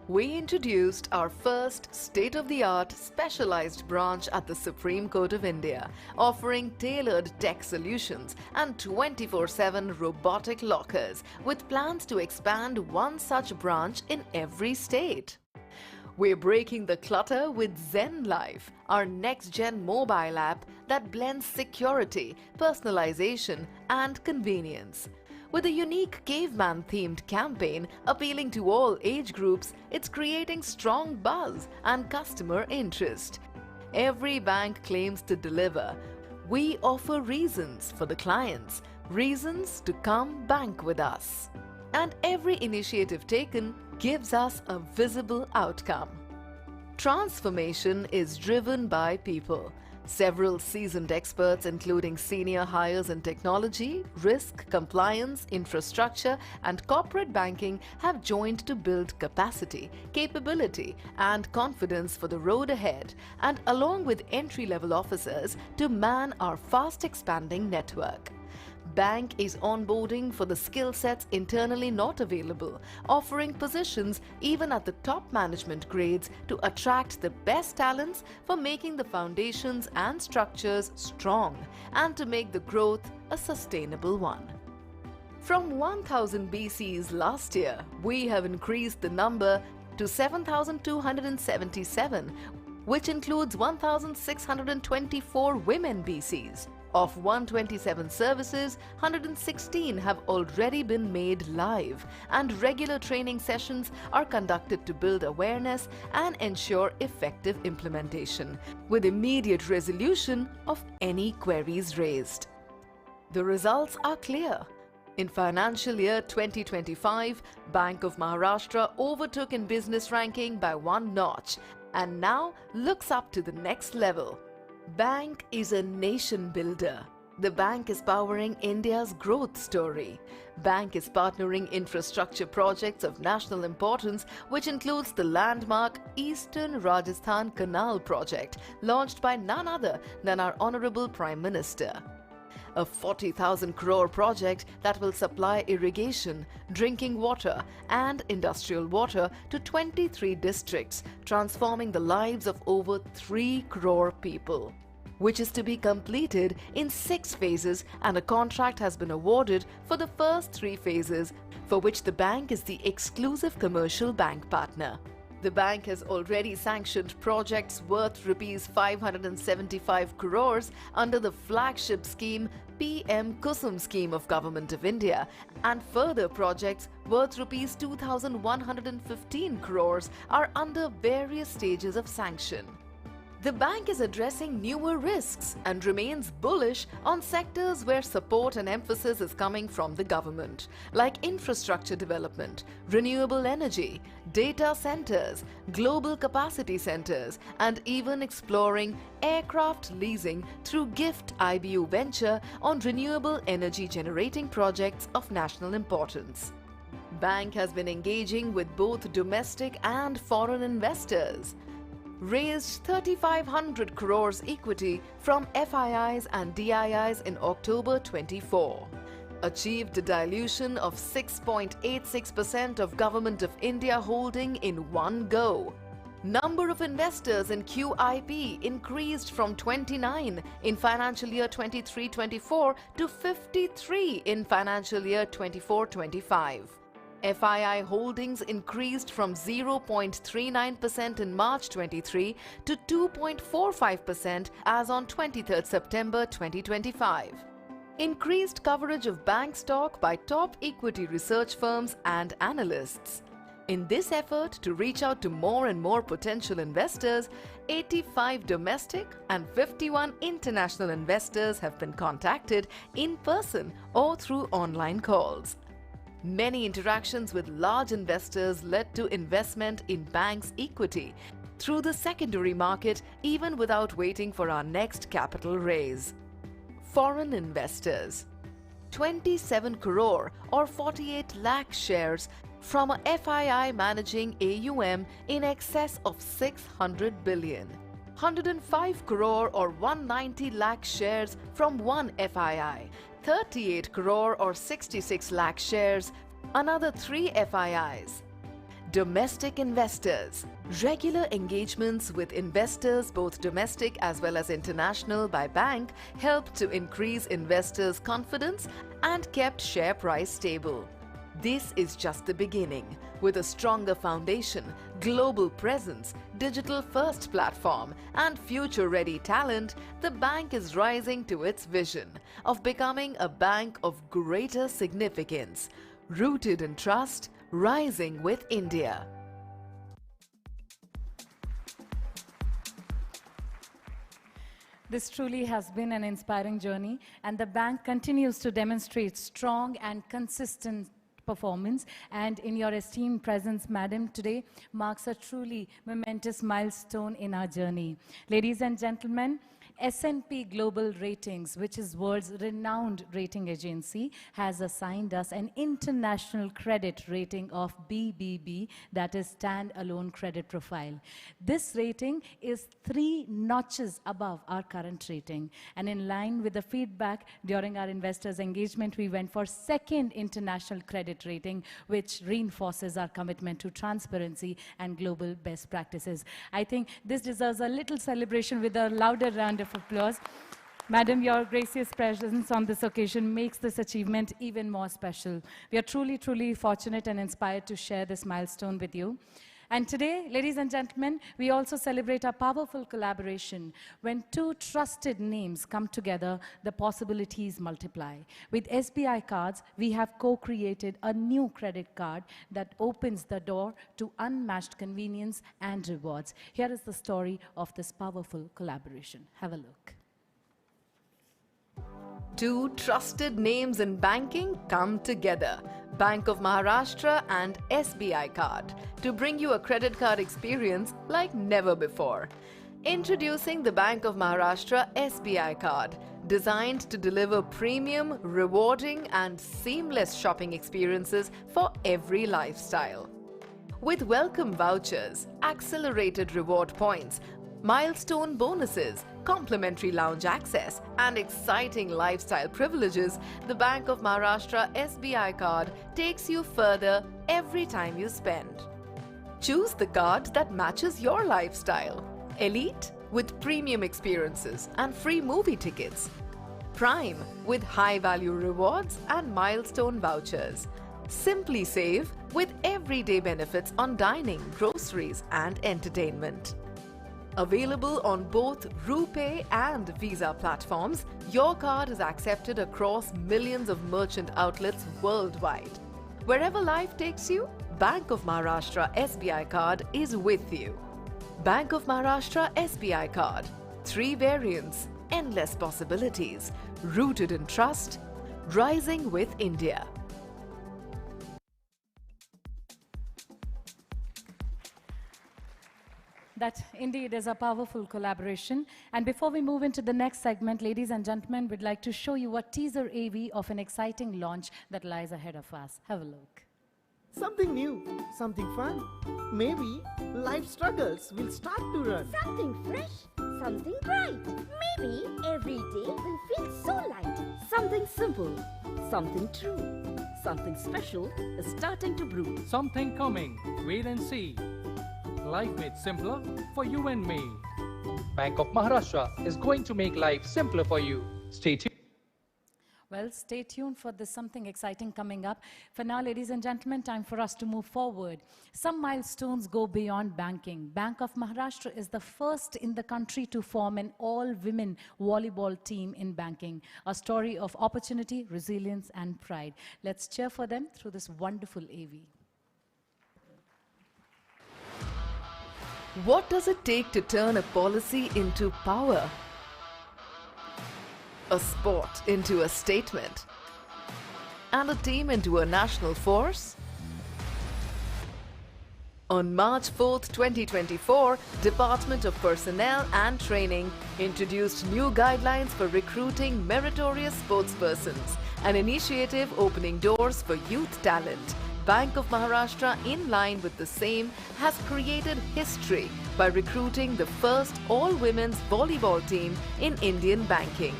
We introduced our first state-of-the-art specialized branch at the Supreme Court of India, offering tailored tech solutions and 24/7 robotic lockers, with plans to expand one such branch in every state. We're breaking the clutter with Zen Life, our next-gen mobile app that blends security, personalization, and convenience. With a unique caveman-themed campaign appealing to all age groups, it's creating strong buzz and customer interest. Every bank claims to deliver. We offer reasons for the clients, reasons to come bank with us. And every initiative taken gives us a visible outcome. Transformation is driven by people. Several seasoned experts, including senior hires in technology, risk, compliance, infrastructure, and corporate banking, have joined to build capacity, capability, and confidence for the road ahead, and along with entry-level officers to man our fast-expanding network. Bank is onboarding for the skill sets internally not available, offering positions even at the top management grades to attract the best talents for making the foundations and structures strong and to make the growth a sustainable one. From 1,000 BCs last year, we have increased the number to 7,277, which includes 1,624 women BCs. Of 127 services, 116 have already been made live, and regular training sessions are conducted to build awareness and ensure effective implementation, with immediate resolution of any queries raised. The results are clear. In financial year 2025, Bank of Maharashtra overtook in business ranking by 1 notch and now looks up to the next level. Bank is a nation builder. The bank is powering India's growth story. Bank is partnering infrastructure projects of national importance, which includes the landmark Eastern Rajasthan Canal project, launched by none other than our Honorable Prime Minister. A 40,000 crore project that will supply irrigation, drinking water, and industrial water to 23 districts, transforming the lives of over 3 crore people, which is to be completed in 6 phases, and a contract has been awarded for the first 3 phases, for which the bank is the exclusive commercial bank partner. The bank has already sanctioned projects worth Rs 575 crores under the flagship scheme PM Kusum scheme of Government of India, and further projects worth Rs 2,115 crores are under various stages of sanction. The bank is addressing newer risks and remains bullish on sectors where support and emphasis is coming from the government, like infrastructure development, renewable energy, data centers, global capacity centers, and even exploring aircraft leasing through GIFT IBU venture on renewable energy generating projects of national importance. Bank has been engaging with both domestic and foreign investors. Raised 3,500 crores equity from FIIs and DIIs in October 24. Achieved a dilution of 6.86% of Government of India holding in one go. Number of investors in QIP increased from 29 in financial year 23-24 to 53 in financial year 24-25. FII holdings increased from 0.39% in March 23 to 2.45% as on 23rd September 2025. Increased coverage of bank stock by top equity research firms and analysts. In this effort to reach out to more and more potential investors, 85 domestic and 51 international investors have been contacted in person or through online calls. Many interactions with large investors led to investment in bank's equity through the secondary market even without waiting for our next capital raise. Foreign investors. 27 crore or 48 lakh shares from a FII managing AUM in excess of 600 billion. 105 crore or 190 lakh shares from one FII. 38 crore or 66 lakh shares, another 3 FIIs. Domestic investors. Regular engagements with investors, both domestic as well as international, by bank helped to increase investors' confidence and kept share price stable. This is just the beginning. With a stronger foundation, global presence, digital-first platform, and future-ready talent, the bank is rising to its vision of becoming a bank of greater significance, rooted in trust, rising with India. This truly has been an inspiring journey, and the bank continues to demonstrate strong and consistent performance, and in your esteemed presence, Madam, today marks a truly momentous milestone in our journey. Ladies and gentlemen, S&P Global Ratings, which is world's renowned rating agency, has assigned us an international credit rating of BBB, that is standalone credit profile. This rating is 3 notches above our current rating, and in line with the feedback during our investors engagement, we went for second international credit rating, which reinforces our commitment to transparency and global best practices. I think this deserves a little celebration with a louder round of applause. Madam, your gracious presence on this occasion makes this achievement even more special. We are truly, truly fortunate and inspired to share this milestone with you. And today, ladies and gentlemen, we also celebrate a powerful collaboration. When 2 trusted names come together, the possibilities multiply. With SBI Cards, we have co-created a new credit card that opens the door to unmatched convenience and rewards. Here is the story of this powerful collaboration. Have a look. 2 trusted names in banking come together, Bank of Maharashtra and SBI Card, to bring you a credit card experience like never before. Introducing the Bank of Maharashtra SBI Card, designed to deliver premium, rewarding and seamless shopping experiences for every lifestyle. With welcome vouchers, accelerated reward points, milestone bonuses, complimentary lounge access, and exciting lifestyle privileges, the Bank of Maharashtra SBI Card takes you further every time you spend. Choose the card that matches your lifestyle. Elite with premium experiences and free movie tickets. Prime with high-value rewards and milestone vouchers. Simply Save with everyday benefits on dining, groceries, and entertainment. Available on both RuPay and Visa platforms, your card is accepted across millions of merchant outlets worldwide. Wherever life takes you, Bank of Maharashtra SBI Card is with you. Bank of Maharashtra SBI card. 3 variants, endless possibilities, rooted in trust, rising with India. That indeed is a powerful collaboration. And before we move into the next segment, ladies and gentlemen, we'd like to show you a teaser AV of an exciting launch that lies ahead of us. Have a look. Something new, something fun. Maybe life struggles will start to run. Something fresh, something bright. Maybe every day will feel so light. Something simple, something true. Something special is starting to brew. Something coming, wait and see. Life made simpler for you and me. Bank of Maharashtra is going to make life simpler for you. Stay tuned. Well, stay tuned for this something exciting coming up. For now, ladies and gentlemen, time for us to move forward. Some milestones go beyond banking. Bank of Maharashtra is the first in the country to form an all-women volleyball team in banking. A story of opportunity, resilience, and pride. Let's cheer for them through this wonderful AV. What does it take to turn a policy into power? A sport into a statement? And a team into a national force? On March 4th, 2024, Department of Personnel and Training introduced new guidelines for recruiting meritorious sportspersons, an initiative opening doors for youth talent. Bank of Maharashtra, in line with the same, has created history by recruiting the first all-women's volleyball team in Indian banking.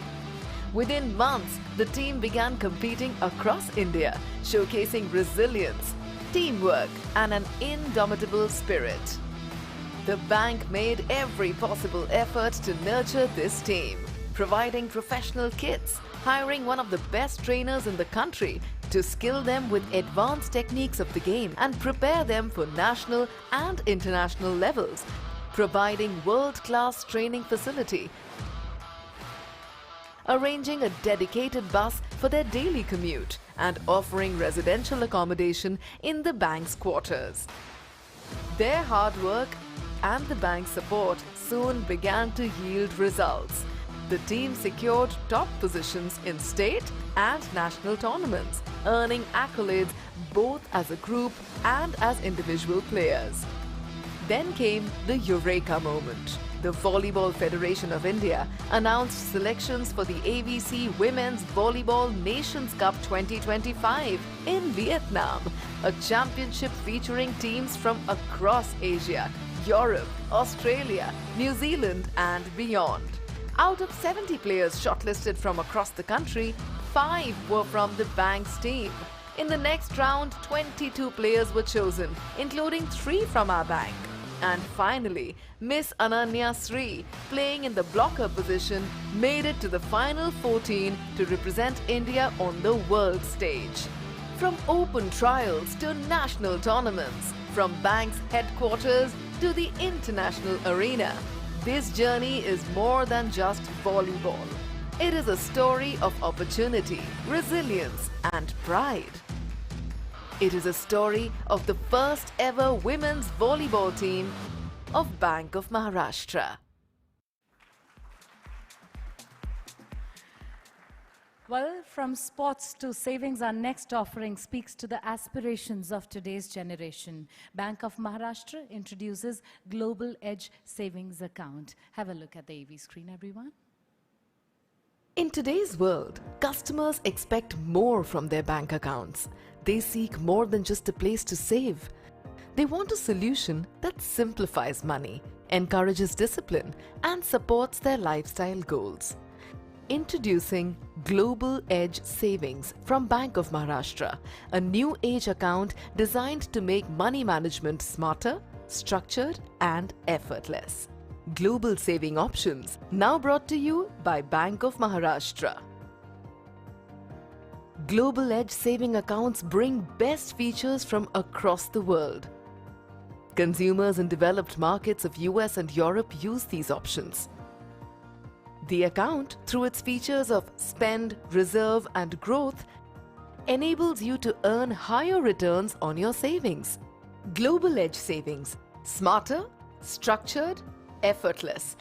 Within months, the team began competing across India, showcasing resilience, teamwork, and an indomitable spirit. The bank made every possible effort to nurture this team, providing professional kits, hiring one of the best trainers in the country to skill them with advanced techniques of the game and prepare them for national and international levels, providing world-class training facility, arranging a dedicated bus for their daily commute, and offering residential accommodation in the bank's quarters. Their hard work and the bank's support soon began to yield results. The team secured top positions in state and national tournaments, earning accolades both as a group and as individual players. Then came the Eureka moment. The Volleyball Federation of India announced selections for the AVC Women's Volleyball Nations Cup 2025 in Vietnam, a championship featuring teams from across Asia, Europe, Australia, New Zealand, and beyond. Out of 70 players shortlisted from across the country, 5 were from the bank's team. In the next round, 22 players were chosen, including 3 from our bank. And finally, Miss Ananya Sri, playing in the blocker position, made it to the final 14 to represent India on the world stage. From open trials to national tournaments, from bank's headquarters to the international arena, this journey is more than just volleyball. It is a story of opportunity, resilience, and pride. It is a story of the first ever women's volleyball team of Bank of Maharashtra. Well, from sports to savings, our next offering speaks to the aspirations of today's generation. Bank of Maharashtra introduces Global Edge Savings Account. Have a look at the AV screen, everyone. In today's world, customers expect more from their bank accounts. They seek more than just a place to save. They want a solution that simplifies money, encourages discipline, and supports their lifestyle goals. Introducing Global Edge Savings from Bank of Maharashtra, a new age account designed to make money management smarter, structured, and effortless. Global saving options, now brought to you by Bank of Maharashtra. Global Edge saving accounts bring best features from across the world. Consumers in developed markets of US and Europe use these options. The account, through its features of spend, reserve, and growth, enables you to earn higher returns on your savings. Global Edge Savings. Smarter, Structured, effortless.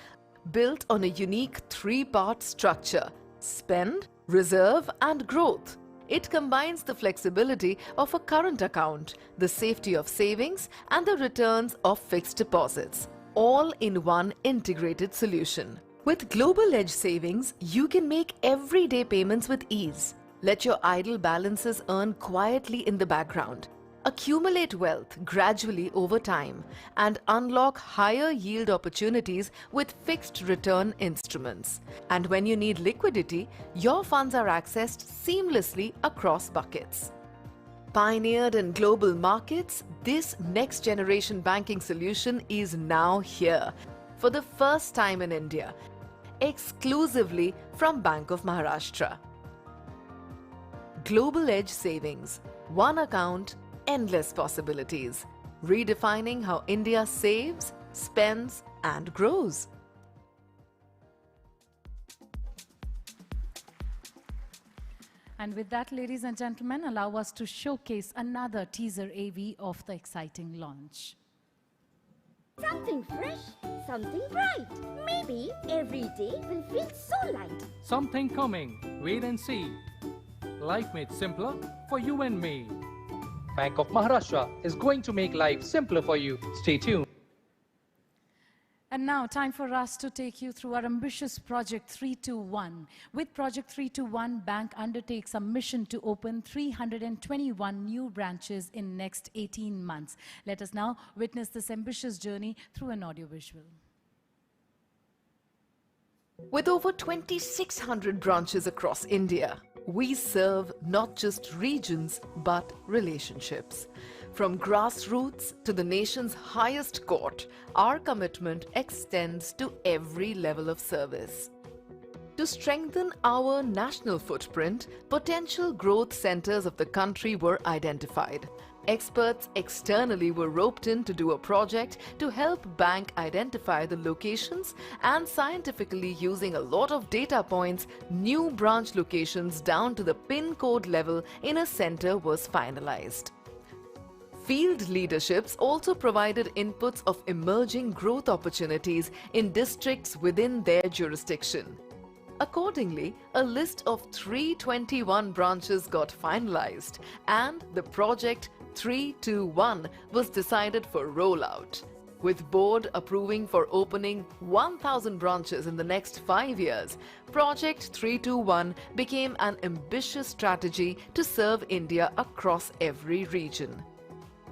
Built on a unique three-part structure: spend, reserve and growth. It combines the flexibility of a current account, the safety of savings and the returns of fixed deposits, all in one integrated solution. With Global Edge Savings, you can make everyday payments with ease. Let your idle balances earn quietly in the background. Accumulate wealth gradually over time and unlock higher yield opportunities with fixed return instruments. And when you need liquidity, your funds are accessed seamlessly across buckets. Pioneered in global markets, this next generation banking solution is now here for the first time in India, exclusively from Bank of Maharashtra. Global Edge Savings, one account, endless possibilities, redefining how India saves, spends and grows. And with that, ladies and gentlemen, allow us to showcase another teaser AV of the exciting launch. Something fresh, something bright. Maybe every day will feel so light. Something coming. Wait and see. Life made simpler for you and me. Bank of Maharashtra is going to make life simpler for you. Stay tuned. And now, time for us to take you through our ambitious Project 321. With Project 321, Bank undertakes a mission to open 321 new branches in next 18 months. Let us now witness this ambitious journey through an audiovisual. With over 2,600 branches across India, we serve not just regions but relationships. From grassroots to the nation's highest court, our commitment extends to every level of service. To strengthen our national footprint, potential growth centers of the country were identified. Experts externally were roped in to do a project to help Bank identify the locations, and scientifically using a lot of data points, new branch locations down to the pin code level in a center was finalized. Field leaderships also provided inputs of emerging growth opportunities in districts within their jurisdiction. Accordingly, a list of 321 branches got finalized and the Project 321 was decided for rollout. With board approving for opening 1,000 branches in the next 5 years, Project 321 became an ambitious strategy to serve India across every region.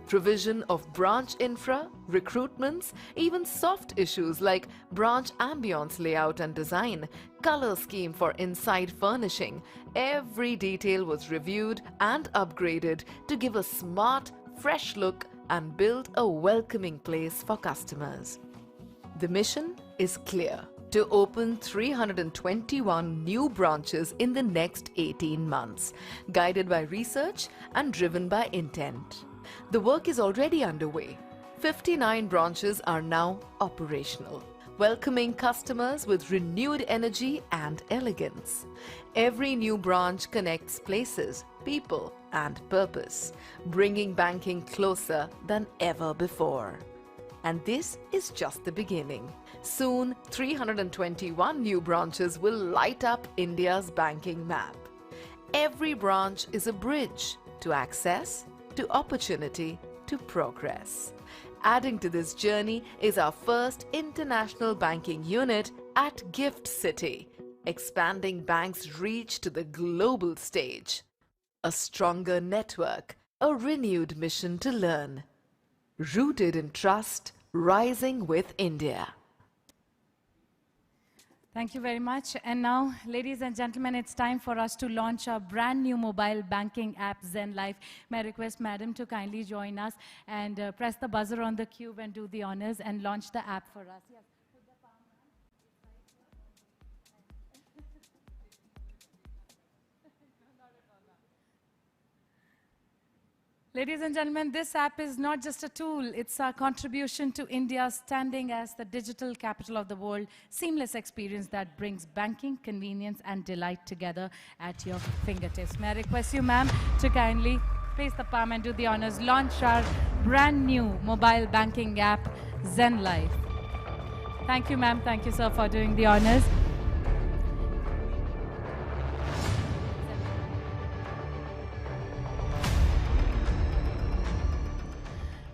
Provision of branch infra, recruitments, even soft issues like branch ambience layout and design, color scheme for inside furnishing, every detail was reviewed and upgraded to give a smart, fresh look and build a welcoming place for customers. The mission is clear: to open 321 new branches in the next 18 months, guided by research and driven by intent. The work is already underway. 59 branches are now operational, welcoming customers with renewed energy and elegance. Every new branch connects places, people, and purpose, bringing banking closer than ever before. And this is just the beginning. Soon, 321 new branches will light up India's banking map. Every branch is a bridge to access, to opportunity, to progress. Adding to this journey is our first international banking unit at Gift City, expanding Bank's reach to the global stage. A stronger network, a renewed mission to learn. Rooted in trust, rising with India. Thank you very much. And now, ladies and gentlemen, it's time for us to launch our brand new mobile banking app, Zen Life. May I request Madam to kindly join us and press the buzzer on the cube and do the honors and launch the app for us. Yes. Ladies and gentlemen, this app is not just a tool, it's a contribution to India's standing as the digital capital of the world, seamless experience that brings banking, convenience and delight together at your fingertips. May I request you, ma'am, to kindly place the palm and do the honors, launch our brand new mobile banking app, Zen Life. Thank you, ma'am. Thank you, sir, for doing the honors.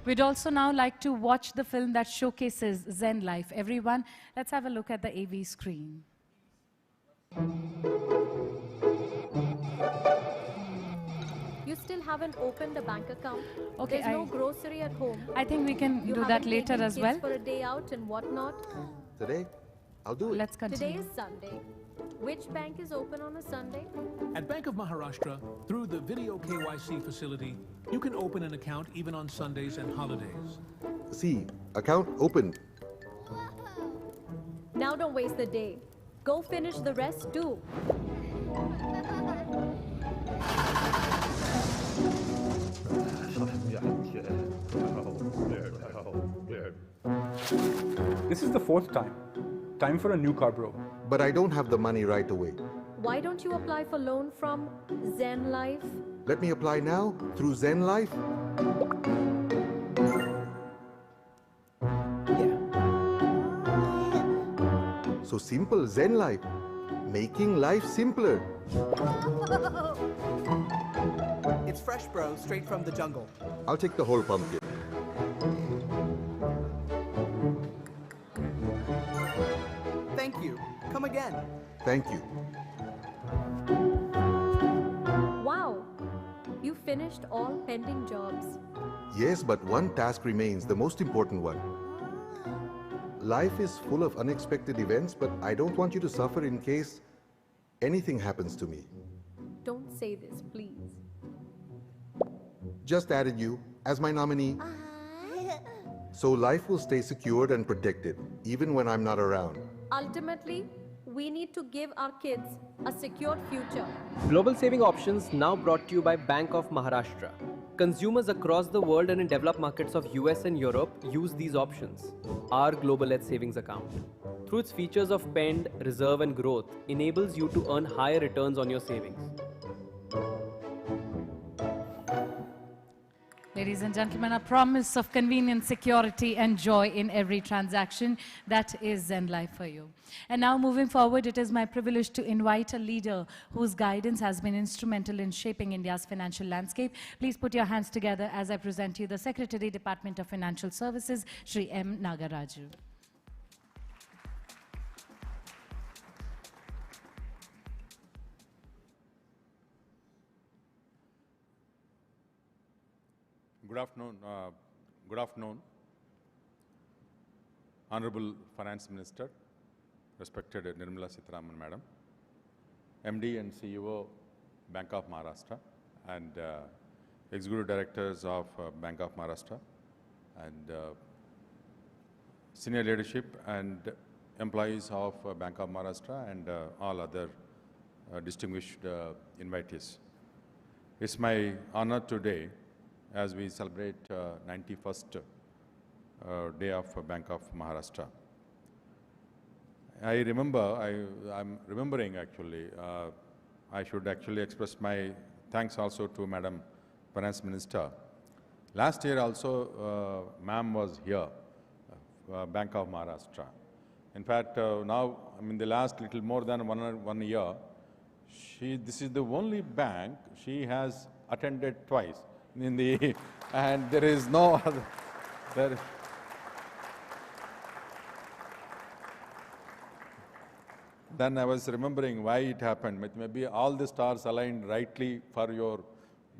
We'd also now like to watch the film that showcases Zen Life. Everyone, let's have a look at the AV screen. You still haven't opened a bank account. Okay, There's no grocery at home. I think we can You do that haven't later taken as kids well. for a day out and whatnot. Today, I'll do it. Let's continue. Today is Sunday. Which bank is open on a Sunday? At Bank of Maharashtra, through the video KYC facility, you can open an account even on Sundays and holidays. See, account open. Now don't waste the day. Go finish the rest too. This is the fourth time. Time for a new car, bro. But I don't have the money right away. Why don't you apply for loan from Zen Life? Let me apply now through Zen Life. So simple, Zen Life. Making life simpler. It's fresh, bro, straight from the jungle. I'll take the whole pumpkin. Thank you. Come again. Thank you. Wow! You finished all pending jobs. Yes, but one task remains, the most important one. Life is full of unexpected events, but I don't want you to suffer in case anything happens to me. Don't say this, please. Just added you as my nominee. So life will stay secured and protected, even when I'm not around. Ultimately, we need to give our kids a secure future. Global saving options now brought to you by Bank of Maharashtra. Consumers across the world and in developed markets of US and Europe use these options. Our Global Edge Savings Account, through its features of pend, reserve and growth, enables you to earn higher returns on your savings. Ladies and gentlemen, a promise of convenience, security and joy in every transaction. That is Zen Life for you. And now moving forward, it is my privilege to invite a leader whose guidance has been instrumental in shaping India's financial landscape. Please put your hands together as I present you the Secretary, Department of Financial Services, Shri M Nagaraju. Good afternoon, Honorable Finance Minister, respected Nirmala Sitharaman Madam, MD and CEO, Bank of Maharashtra, and Executive Directors of Bank of Maharashtra, and senior leadership and employees of Bank of Maharashtra, and all other distinguished invitees. It's my honor today as we celebrate 91st day of Bank of Maharashtra. I'm remembering actually, I should actually express my thanks also to Madam Finance Minister. Last year also, ma'am was here, Bank of Maharashtra. In fact, now, I mean, the last little more than one year, this is the only bank she has attended twice. And there is no other. Then I was remembering why it happened. Maybe all the stars aligned rightly for your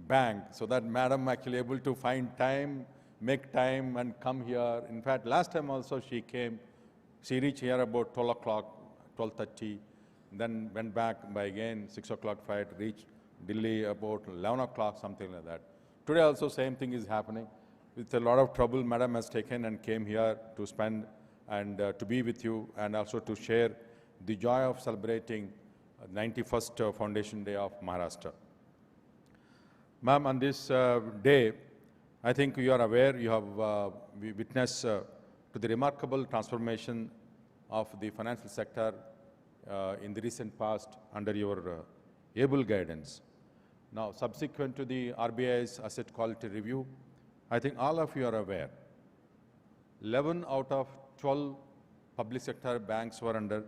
bank, so that madam actually able to find time, make time and come here. In fact, last time also she came. She reached here about 12 o'clock, 12:30, then went back by again 6 o'clock flight, reached Delhi about 11 o'clock, something like that. Today also same thing is happening. With a lot of trouble, madam has taken and came here to spend and to be with you, and also to share the joy of celebrating 91st Foundation Day of Maharashtra. Ma'am, on this day, I think you are aware, you have witnessed to the remarkable transformation of the financial sector in the recent past under your able guidance. Now, subsequent to the RBI's asset quality review, I think all of you are aware 11 out of 12 public sector banks were under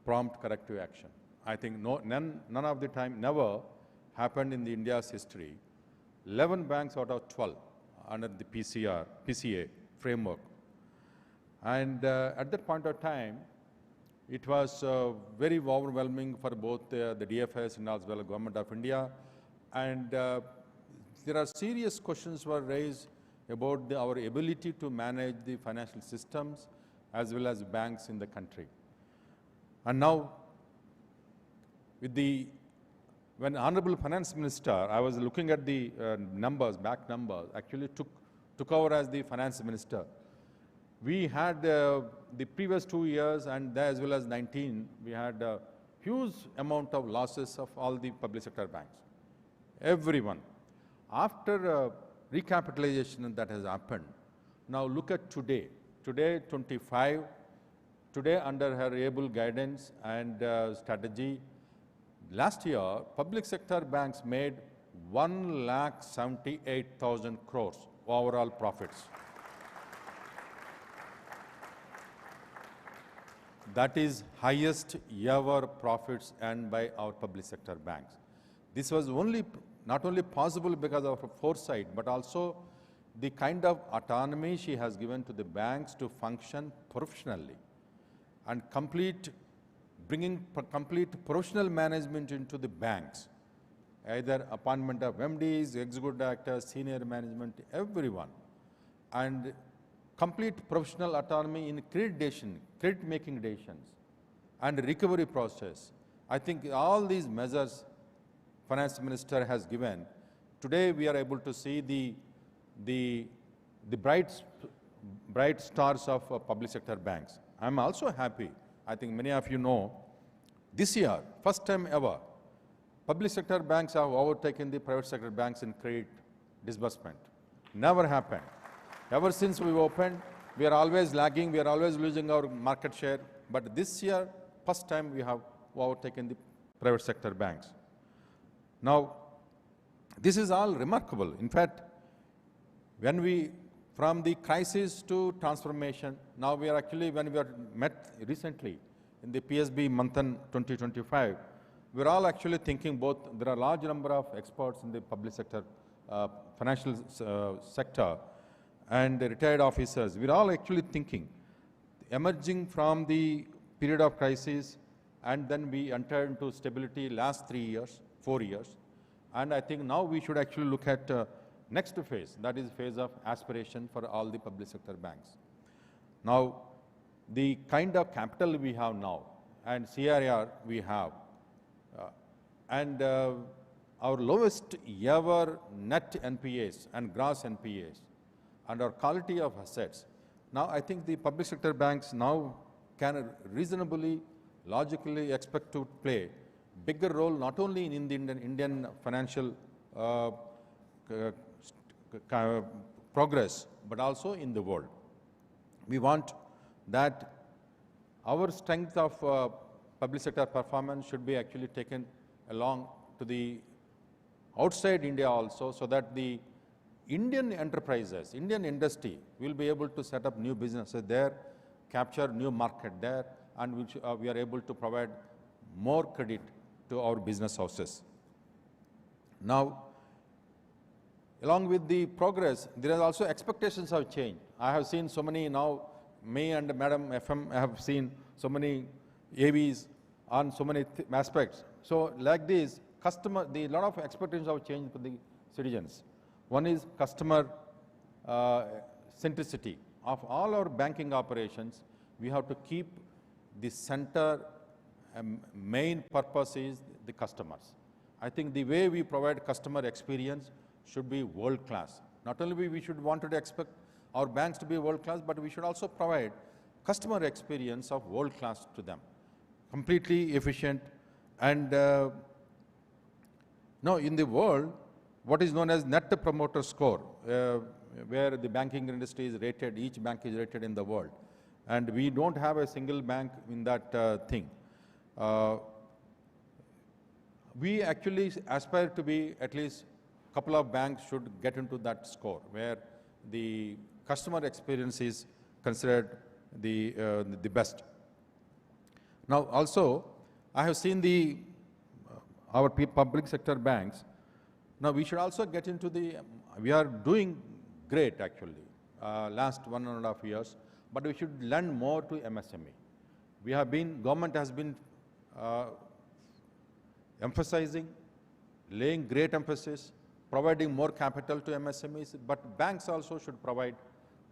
prompt corrective action. I think none of the time, never happened in the India's history. 11 banks out of 12 under the PCA framework. And at that point of time, it was very overwhelming for both the DFS and as well as Government of India. And there are serious questions were raised about our ability to manage the financial systems as well as banks in the country. And now, when Honorable Finance Minister, I was looking at the back numbers, actually took over as the Finance Minister. We had the previous 2 years and as well as 19, we had a huge amount of losses of all the public sector banks, everyone. After recapitalization that has happened, now look at today. Today, 25, today under her able guidance and strategy, last year, public sector banks made 1,78,000 crores overall profits. That is highest ever profits earned by our public sector banks. This was not only possible because of her foresight, but also the kind of autonomy she has given to the banks to function professionally and bringing complete professional management into the banks, either appointment of MDs, executive directors, senior management, everyone, and complete professional autonomy in credit-making decisions, and recovery process. I think all these measures Finance Minister has given. Today we are able to see the bright stars of public sector banks. I'm also happy. I think many of you know, this year, first time ever, public sector banks have overtaken the private sector banks in credit disbursement. Never happened. Ever since we opened, we are always lagging, we are always losing our market share. But this year, first time we have overtaken the private sector banks. Now, this is all remarkable. In fact, from the crisis to transformation, now we are actually, when we are met recently in the PSB Manthan 2025, we're all actually thinking both, there are a large number of experts in the public sector, financial sector, and the retired officers. We're all actually thinking, emerging from the period of crisis, and then we entered into stability last 3 years, 4 years. And I think now we should actually look at next phase, that is phase of aspiration for all the public sector banks. Now, the kind of capital we have now and CRAR we have, and our lowest ever net NPAs and gross NPAs, and our quality of assets. Now, I think the public sector banks now can reasonably, logically expect to play bigger role not only in the Indian financial progress, but also in the world. We want that our strength of public sector performance should be actually taken along to the outside India also, so that the Indian enterprises, Indian industry will be able to set up new businesses there, capture new market there, and which we are able to provide more credit to our business houses. Now, along with the progress, there are also expectations of change. I have seen so many now, me and Madam FM have seen so many AVs on so many aspects. So like this, the lot of expectations have changed for the citizens. One is customer centricity. Of all our banking operations, we have to keep the center main purpose is the customers. I think the way we provide customer experience should be world class. Not only we should want to expect our banks to be world class, but we should also provide customer experience of world class to them. Completely efficient. And now in the world, what is known as net promoter score, where the banking industry is rated, each bank is rated in the world. And we don't have a single bank in that thing. We actually aspire to be at least a couple of banks should get into that score, where the customer experience is considered the best. Now also, I have seen our public sector banks. Now we should also get into we are doing great actually, last 1.5 years, but we should lend more to MSME. Government has been emphasizing, laying great emphasis, providing more capital to MSMEs, but banks also should provide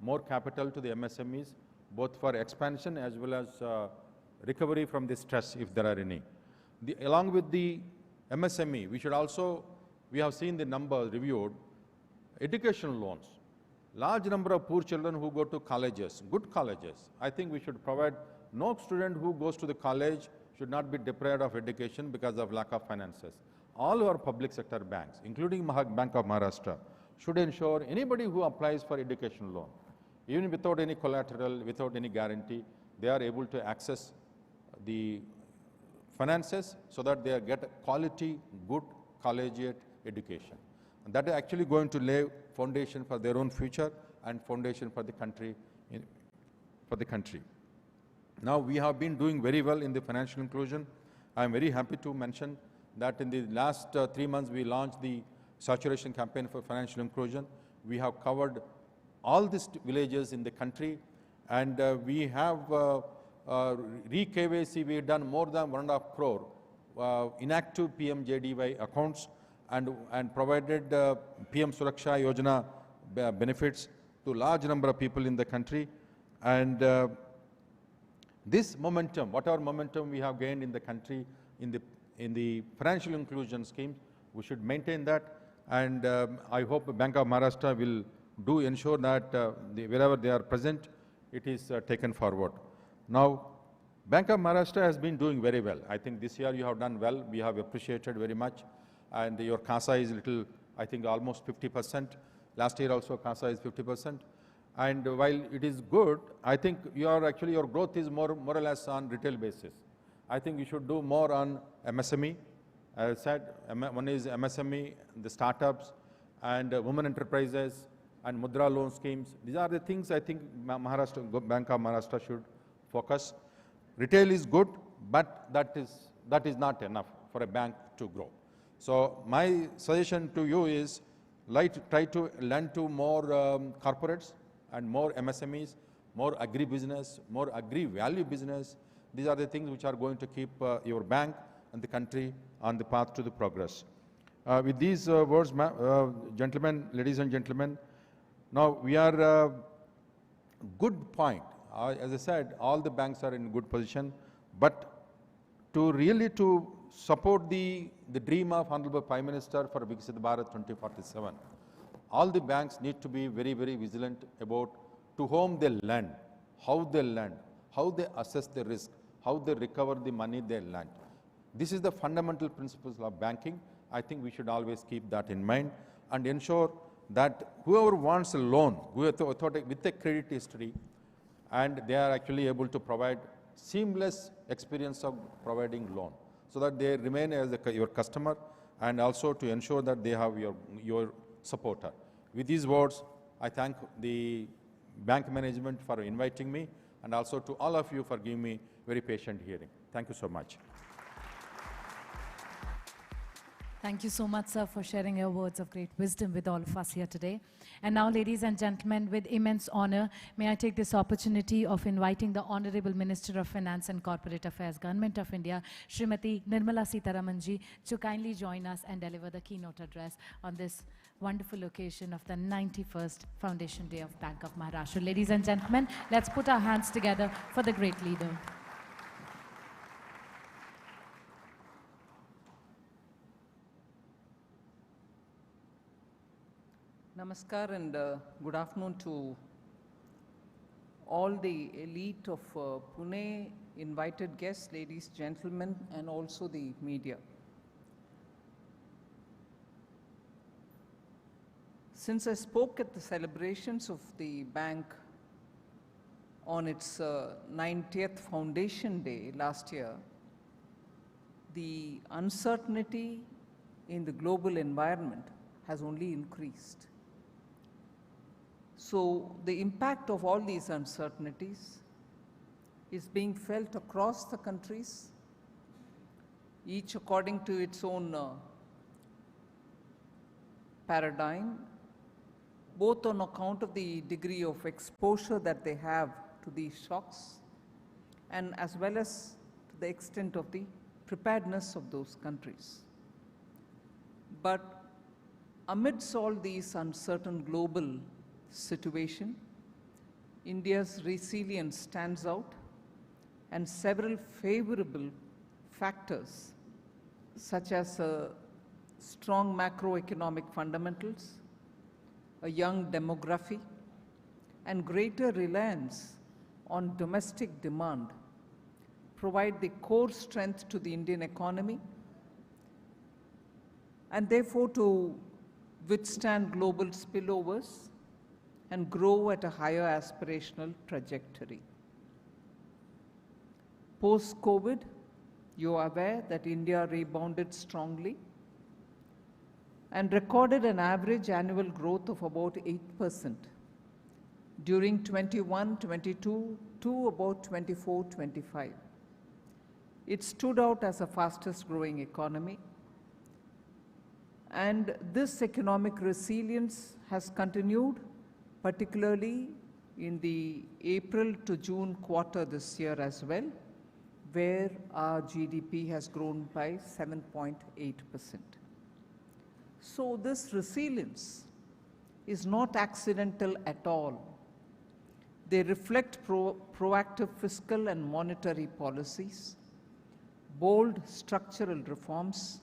more capital to the MSMEs, both for expansion as well as recovery from the stress if there are any. Along with the MSME, we have seen the numbers reviewed, education loans. Large number of poor children who go to colleges, good colleges. I think we should provide, no student who goes to the college should not be deprived of education because of lack of finances. All our public sector banks, including Bank of Maharashtra, should ensure anybody who applies for education loan, even without any collateral, without any guarantee, they are able to access the finances so that they get quality, good collegiate education. And that is actually going to lay foundation for their own future and foundation for the country. Now we have been doing very well in the financial inclusion. I am very happy to mention that in the last 3 months we launched the saturation campaign for financial inclusion. We have covered all these villages in the country, and we have re-KYC, we have done more than 1.5 crore inactive PMJDY accounts and provided PM Suraksha Yojana benefits to large number of people in the country. And this momentum, whatever momentum we have gained in the country in the financial inclusion schemes, we should maintain that. And I hope Bank of Maharashtra will ensure that wherever they are present, it is taken forward. Now, Bank of Maharashtra has been doing very well. I think this year you have done well. We have appreciated very much. And your CASA is little, I think almost 50%. Last year also CASA is 50%. And while it is good, I think your growth is more or less on retail basis. I think you should do more on MSME. As I said, one is MSME, the startups, and women enterprises, and Mudra loan schemes. These are the things I think Bank of Maharashtra should focus. Retail is good, but that is not enough for a bank to grow. So my suggestion to you is try to lend to more corporates and more MSMEs, more agri-business, more agri-value business. These are the things which are going to keep your bank and the country on the path to the progress. With these words, gentlemen, ladies and gentlemen, now we are good point. As I said, all the banks are in good position, but to support the dream of Honorable Prime Minister for Viksit Bharat 2047, all the banks need to be very, very vigilant about to whom they lend, how they assess the risk, how they recover the money they lend. This is the fundamental principles of banking. I think we should always keep that in mind and ensure that whoever wants a loan with a credit history, and they are actually able to provide seamless experience of providing loan, so that they remain as your customer, and also to ensure that they have your supporter. With these words, I thank the bank management for inviting me, and also to all of you for giving me very patient hearing. Thank you so much. Thank you so much, sir, for sharing your words of great wisdom with all of us here today. And now, ladies and gentlemen, with immense honor, may I take this opportunity of inviting the Honorable Minister of Finance and Corporate Affairs, Government of India, Srimati Nirmala Sitharaman ji, to kindly join us and deliver the keynote address on this wonderful occasion of the 91st Foundation Day of Bank of Maharashtra. Ladies and gentlemen, let's put our hands together for the great leader. Namaskar and good afternoon to all the elite of Pune, invited guests, ladies, gentlemen, and also the media. Since I spoke at the celebrations of the bank on its 90th Foundation Day last year, the uncertainty in the global environment has only increased. So the impact of all these uncertainties is being felt across the countries, each according to its own paradigm, both on account of the degree of exposure that they have to these shocks, and as well as to the extent of the preparedness of those countries. But amidst all these uncertain global situation, India's resilience stands out, and several favorable factors such as strong macroeconomic fundamentals, a young demography, and greater reliance on domestic demand provide the core strength to the Indian economy, and therefore to withstand global spillovers and grow at a higher aspirational trajectory. Post-COVID, you are aware that India rebounded strongly and recorded an average annual growth of about 8% during 21-22 to about 24-25. It stood out as the fastest growing economy, and this economic resilience has continued, particularly in the April to June quarter this year as well, where our GDP has grown by 7.8%. So this resilience is not accidental at all. They reflect proactive fiscal and monetary policies, bold structural reforms,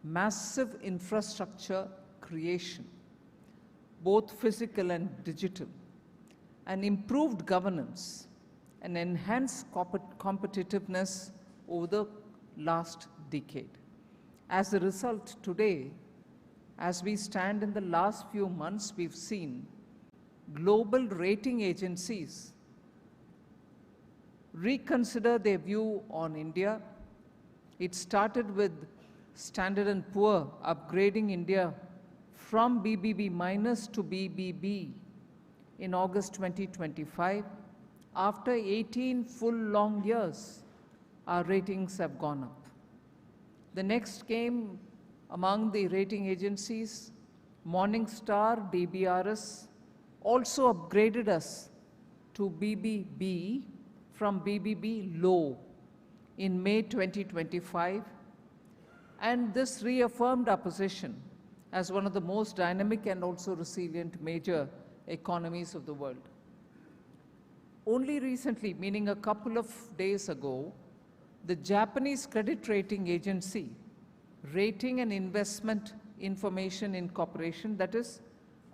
massive infrastructure creation, both physical and digital, and improved governance and enhanced competitiveness over the last decade. As a result, today, as we stand in the last few months, we've seen global rating agencies reconsider their view on India. It started with Standard & Poor upgrading India from BBB minus to BBB in August 2025. After 18 full long years, our ratings have gone up. The next came among the rating agencies, Morningstar, DBRS, also upgraded us to BBB from BBB low in May 2025, and this reaffirmed our position as one of the most dynamic and also resilient major economies of the world. Only recently, meaning a couple of days ago, the Japanese credit rating agency, Rating and Investment Information Incorporation, that is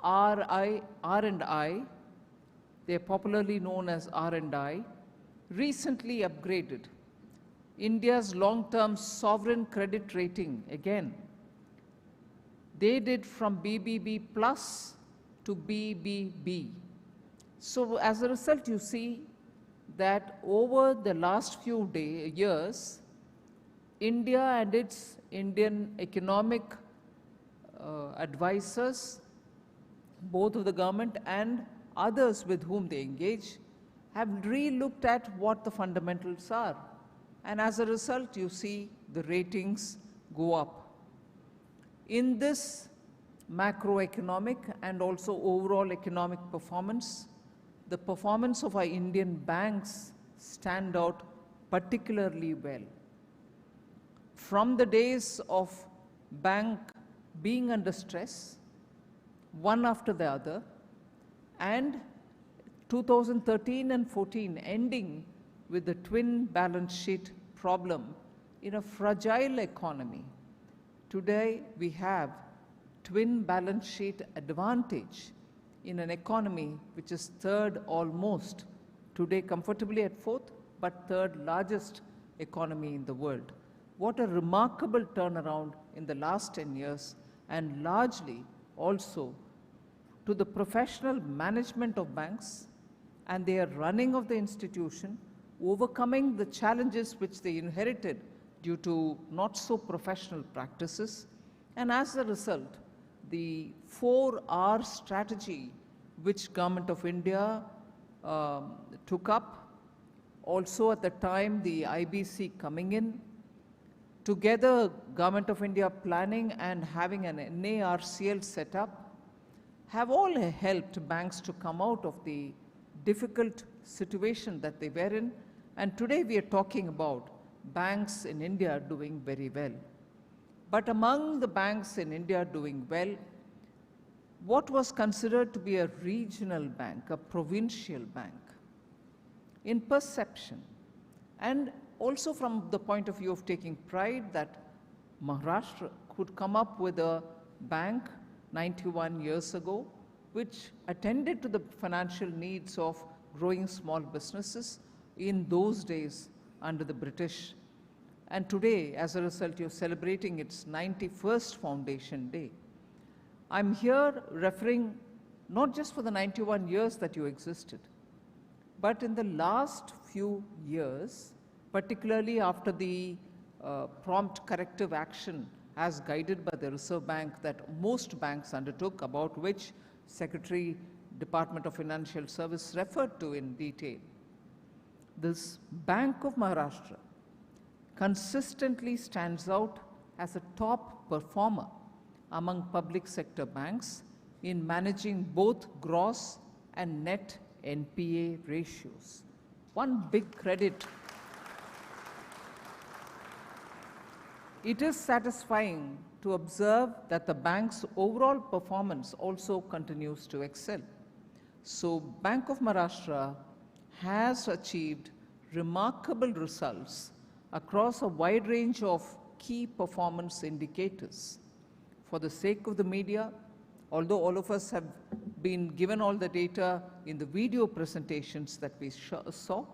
R&I, they're popularly known as R&I, recently upgraded India's long-term sovereign credit rating again. They did from BBB plus to BBB. So as a result, you see that over the last few years, India and its Indian economic advisors, both of the government and others with whom they engage, have re-looked at what the fundamentals are. And as a result, you see the ratings go up. In this macroeconomic and also overall economic performance, the performance of our Indian banks stand out particularly well. From the days of bank being under stress, one after the other, and 2013 and 14 ending with the twin balance sheet problem in a fragile economy. Today we have twin balance sheet advantage in an economy which is third almost, today comfortably at fourth, but third largest economy in the world. What a remarkable turnaround in the last 10 years, and largely also to the professional management of banks and their running of the institution, overcoming the challenges which they inherited due to not so professional practices. And as a result, the 4R strategy which Government of India took up. Also at the time, the IBC coming in. Together, Government of India planning and having an NARCL set up have all helped banks to come out of the difficult situation that they were in. And today we are talking about banks in India doing very well. But among the banks in India doing well, what was considered to be a regional bank, a provincial bank, in perception, and also from the point of view of taking pride that Maharashtra could come up with a bank 91 years ago, which attended to the financial needs of growing small businesses in those days under the British. And today, as a result, you're celebrating its 91st Foundation Day. I'm here referring not just for the 91 years that you existed, but in the last few years, particularly after the prompt corrective action as guided by the Reserve Bank that most banks undertook, about which Secretary, Department of Financial Service referred to in detail. This Bank of Maharashtra consistently stands out as a top performer among public sector banks in managing both gross and net NPA ratios. One big credit. It is satisfying to observe that the bank's overall performance also continues to excel. So Bank of Maharashtra has achieved remarkable results across a wide range of key performance indicators. For the sake of the media, although all of us have been given all the data in the video presentations that we saw,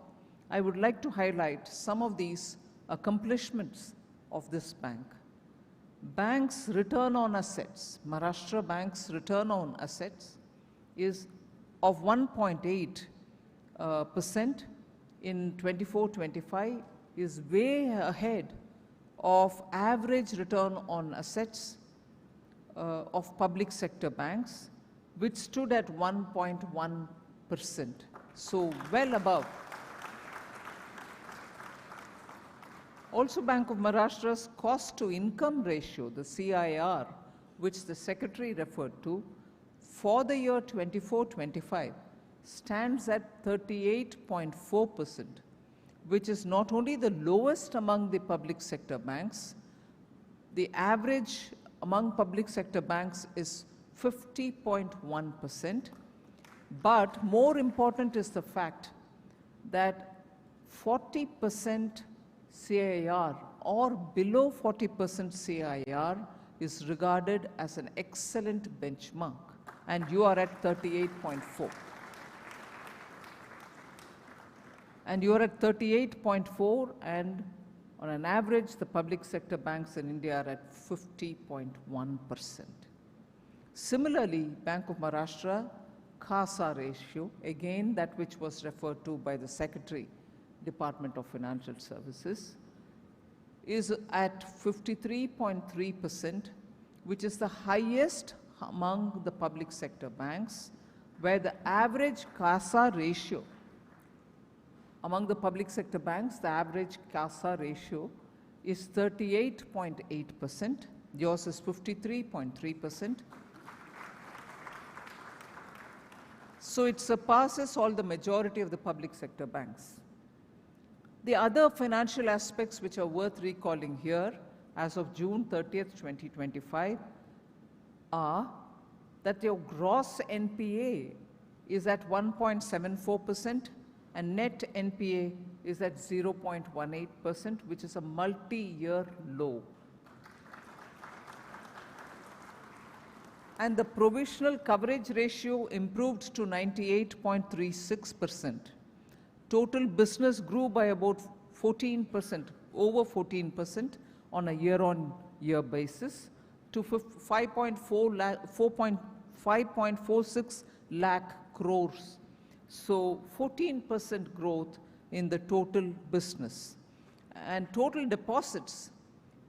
I would like to highlight some of these accomplishments of this bank. Bank's return on assets, Maharashtra Bank's return on assets is of 1.8% in 24-25, is way ahead of average return on assets of public sector banks, which stood at 1.1%, so well above. Also, Bank of Maharashtra's cost-to-income ratio, the CIR, which the Secretary referred to, for the year 24-25 stands at 38.4%, which is not only the lowest among the public sector banks. The average among public sector banks is 50.1%, but more important is the fact that 40% CIR or below 40% CIR is regarded as an excellent benchmark, and you are at 38.4. And you are at 38.4, and on an average, the public sector banks in India are at 50.1%. Similarly, Bank of Maharashtra CASA ratio, again that which was referred to by the Secretary, Department of Financial Services, is at 53.3%, which is the highest among the public sector banks, where the average CASA ratio among the public sector banks, the average CASA ratio is 38.8%. Yours is 53.3%. So it surpasses all the majority of the public sector banks. The other financial aspects which are worth recalling here as of June 30th, 2025 are that your gross NPA is at 1.74%, and net NPA is at 0.18%, which is a multi-year low. And the provisional coverage ratio improved to 98.36%. Total business grew by about 14%, over 14% on a year-on-year basis to 5.46 lakh crores. So 14% growth in the total business. And total deposits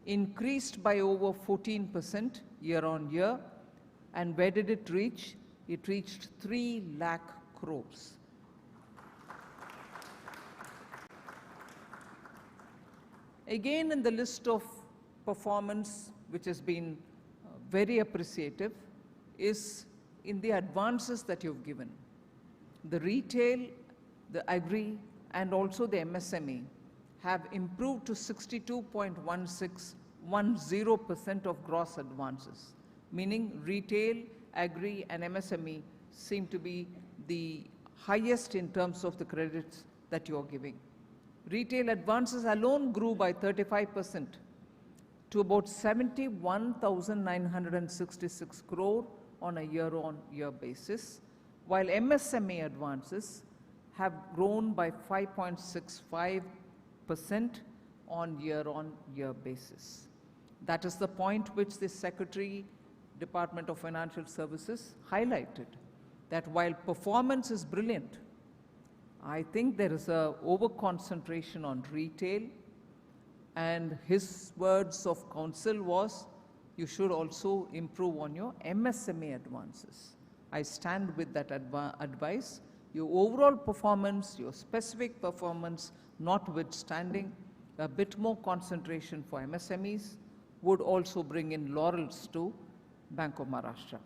increased by over 14% year on year. And where did it reach? it reached 3 lakh crores. Again, in the list of performance which has been very appreciative is in the advances that you've given. The retail, the agri, and also the MSME have improved to 62.10% of gross advances, meaning retail, agri, and MSME seem to be the highest in terms of the credits that you're giving. Retail advances alone grew by 35% to about 71,966 crore on a year-on-year basis, while MSME advances have grown by 5.65% on year-on-year basis. That is the point which the Secretary, Department of Financial Services, highlighted, that while performance is brilliant, I think there is a over-concentration on retail, and his words of counsel was, you should also improve on your MSME advances. I stand with that advice. Your overall performance, your specific performance notwithstanding, a bit more concentration for MSMEs would also bring in laurels to Bank of Maharashtra.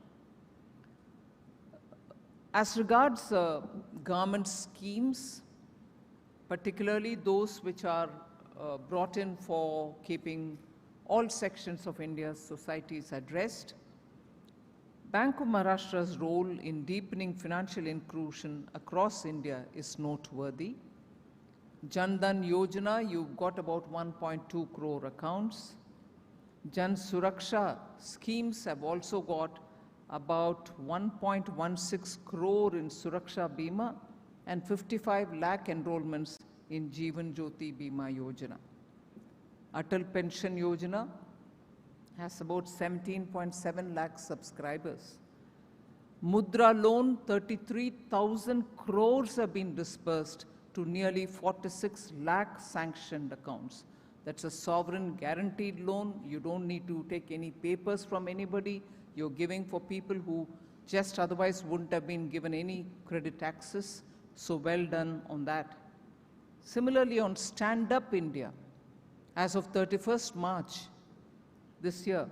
As regards government schemes, particularly those which are brought in for keeping all sections of India's societies addressed, Bank of Maharashtra's role in deepening financial inclusion across India is noteworthy. Jan Dhan Yojana, you've got about 1.2 crore accounts. Jan Suraksha schemes have also got about 1.16 crore in Suraksha Bima and 55 lakh enrollments in Jeevan Jyoti Bima Yojana. Atal Pension Yojana has about 17.7 lakh subscribers. Mudra loan, 33,000 crores have been disbursed to nearly 46 lakh sanctioned accounts. That's a sovereign guaranteed loan. You don't need to take any papers from anybody. You're giving for people who just otherwise wouldn't have been given any credit access. So well done on that. Similarly, on Stand Up India, as of 31st March this year,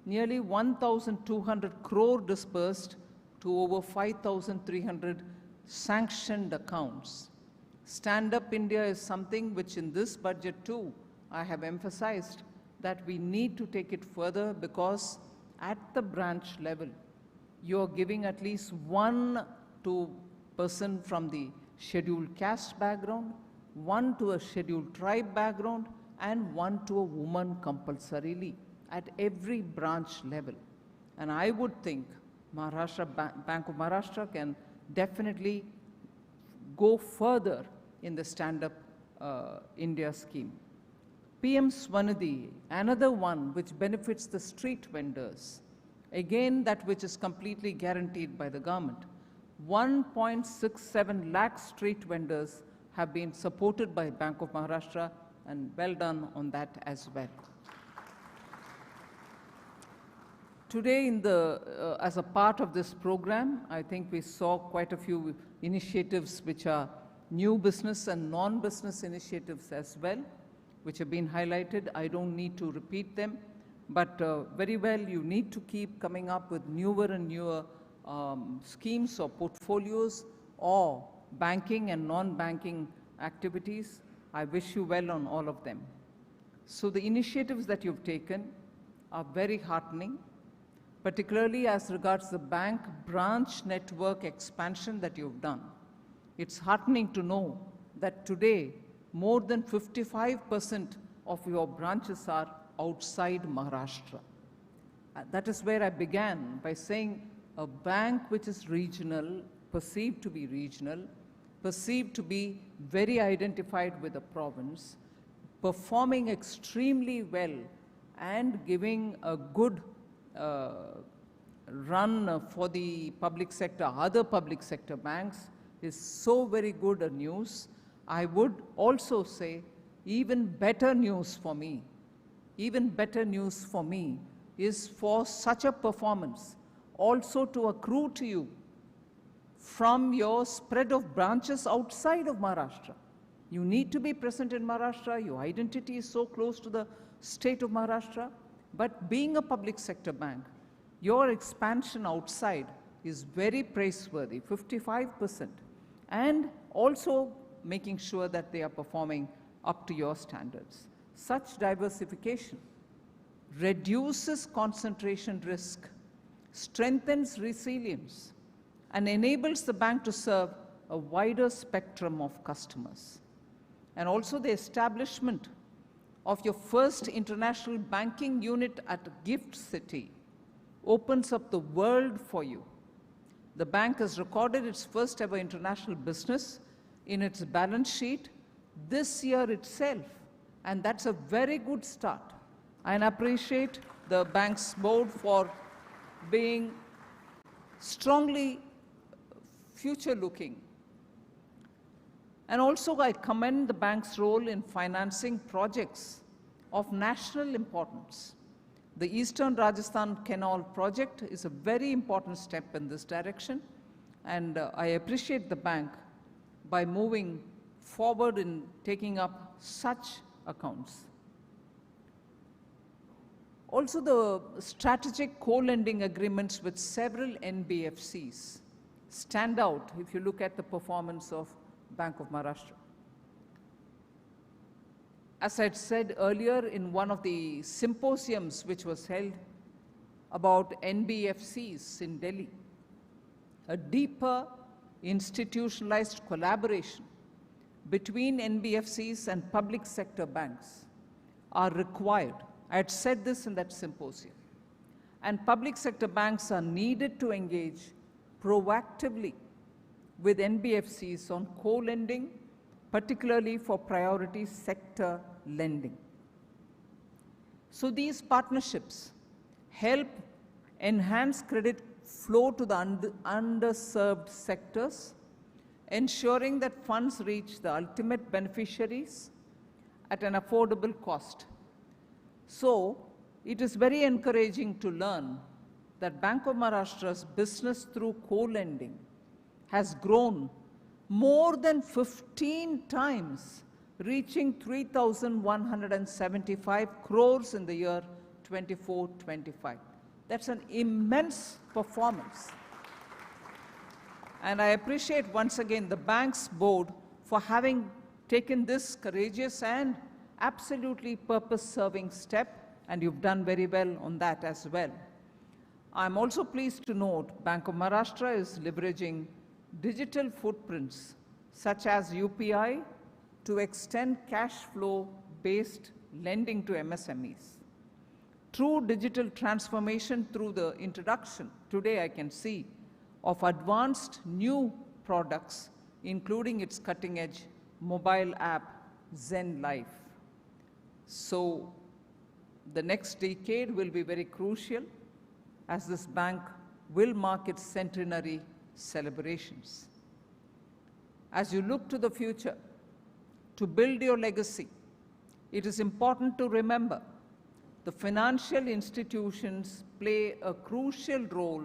nearly 1,200 crore disbursed to over 5,300 sanctioned accounts. Stand Up India is something which in this budget too, I have emphasized that we need to take it further, because at the branch level, you're giving at least one to person from the scheduled caste background, one to a scheduled tribe background, and one to a woman compulsorily at every branch level. And I would think Bank of Maharashtra can definitely go further in the Stand Up India scheme. PM Swanidhi, another one which benefits the street vendors. Again, that which is completely guaranteed by the government. 1.67 lakh street vendors have been supported by Bank of Maharashtra, and well done on that as well. Today, as a part of this program, I think we saw quite a few initiatives which are new business and non-business initiatives as well, which have been highlighted. I don't need to repeat them, but very well you need to keep coming up with newer and newer schemes or portfolios or banking and non-banking activities. I wish you well on all of them. So the initiatives that you've taken are very heartening, particularly as regards the bank branch network expansion that you've done. It's heartening to know that today more than 55% of your branches are outside Maharashtra. That is where I began by saying a bank which is regional, perceived to be regional, perceived to be very identified with the province, performing extremely well and giving a good run for the public sector, other public sector banks, is so very good a news. I would also say even better news for me is for such a performance also to accrue to you from your spread of branches outside of Maharashtra. You need to be present in Maharashtra. Your identity is so close to the state of Maharashtra. But being a public sector bank, your expansion outside is very praiseworthy, 55%. And also making sure that they are performing up to your standards. Such diversification reduces concentration risk, strengthens resilience, and enables the bank to serve a wider spectrum of customers. And also the establishment of your first international banking unit at Gift City opens up the world for you. The bank has recorded its first ever international business in its balance sheet this year itself, and that's a very good start. I appreciate the bank's board for being strongly future-looking. And also I commend the bank's role in financing projects of national importance. The Eastern Rajasthan Canal project is a very important step in this direction, and I appreciate the bank by moving forward in taking up such accounts. Also, the strategic co-lending agreements with several NBFCs stand out if you look at the performance of Bank of Maharashtra. As I said earlier in one of the symposiums which was held about NBFCs in Delhi, a deeper institutionalized collaboration between NBFCs and public sector banks are required. I had said this in that symposium. And public sector banks are needed to engage proactively with NBFCs on co-lending, particularly for priority sector lending. So these partnerships help enhance credit flow to the underserved sectors, ensuring that funds reach the ultimate beneficiaries at an affordable cost. So it is very encouraging to learn that Bank of Maharashtra's business through co-lending has grown more than 15 times, reaching 3,175 crores in the year 24-25. That's an immense performance. And I appreciate once again the bank's board for having taken this courageous and absolutely purpose-serving step, and you've done very well on that as well. I'm also pleased to note Bank of Maharashtra is leveraging digital footprints such as UPI to extend cash flow-based lending to MSMEs. True digital transformation through the introduction, today I can see, of advanced new products, including its cutting-edge mobile app, Zen Life. So the next decade will be very crucial as this bank will mark its centenary celebrations. As you look to the future, to build your legacy, it is important to remember the financial institutions play a crucial role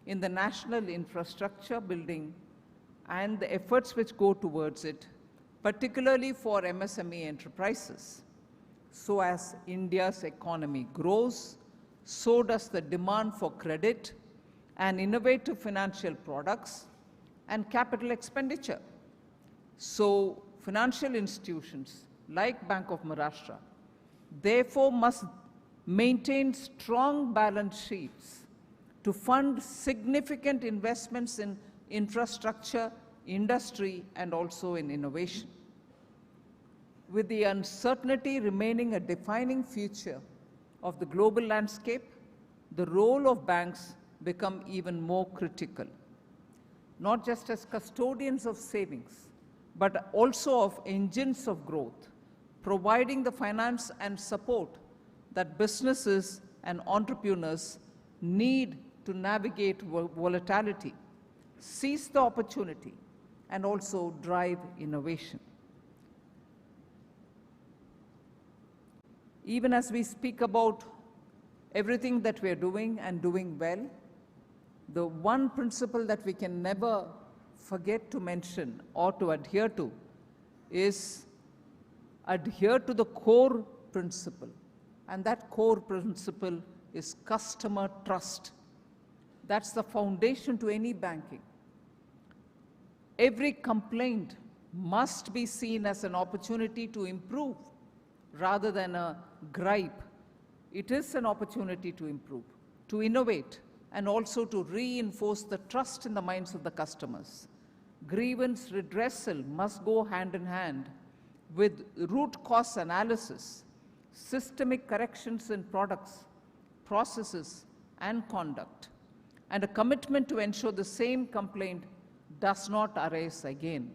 in the national infrastructure building and the efforts which go towards it, particularly for MSME enterprises. So as India's economy grows, so does the demand for credit and innovative financial products and capital expenditure. So financial institutions like Bank of Maharashtra therefore must maintain strong balance sheets to fund significant investments in infrastructure, industry, and also in innovation. With the uncertainty remaining a defining feature of the global landscape, the role of banks become even more critical, not just as custodians of savings, but also of engines of growth, providing the finance and support that businesses and entrepreneurs need to navigate volatility, seize the opportunity, and also drive innovation. Even as we speak about everything that we are doing and doing well, the one principle that we can never forget to mention or to adhere to is adhere to the core principle. And that core principle is customer trust. That's the foundation to any banking. Every complaint must be seen as an opportunity to improve rather than a gripe. It is an opportunity to improve, to innovate, and also to reinforce the trust in the minds of the customers. Grievance redressal must go hand in hand with root cause analysis, systemic corrections in products, processes, and conduct, and a commitment to ensure the same complaint does not arise again.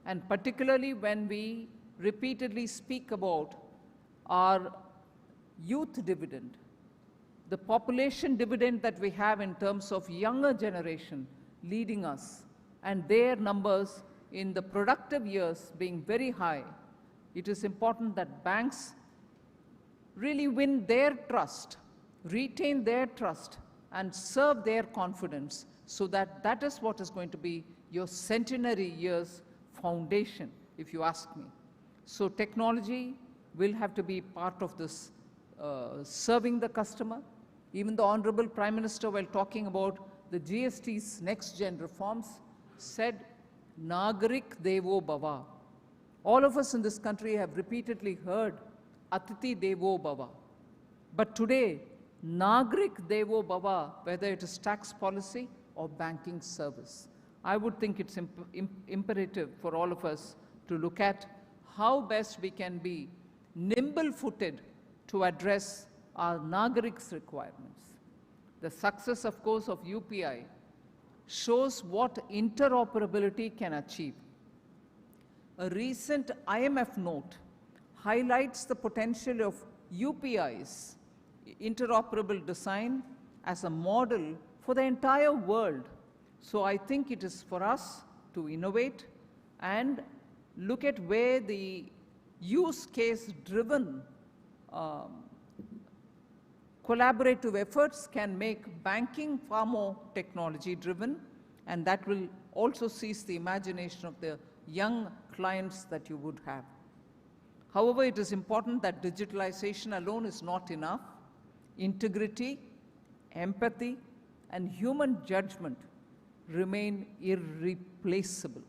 And particularly when we repeatedly speak about our youth dividend, the population dividend that we have in terms of younger generation leading us, and their numbers in the productive years being very high, it is important that banks really win their trust, retain their trust, and serve their confidence, so that that is what is going to be your centenary years foundation, if you ask me. So technology will have to be part of this serving the customer. Even the Honorable Prime Minister, while talking about the GST's next-gen reforms, said, Nagarik Devo Bhava. All of us in this country have repeatedly heard Atiti Devo Bhava. But today, Nagarik Devo Bhava, whether it is tax policy or banking service, I would think it's imperative for all of us to look at how best we can be nimble-footed to address our Nagarik's requirements. The success, of course, of UPI shows what interoperability can achieve. A recent IMF note highlights the potential of UPI's interoperable design as a model for the entire world. So I think it is for us to innovate and look at where the use case driven collaborative efforts can make banking far more technology driven, and that will also seize the imagination of the young clients that you would have. However, it is important that digitalization alone is not enough. Integrity, empathy, and human judgment remain irreplaceable.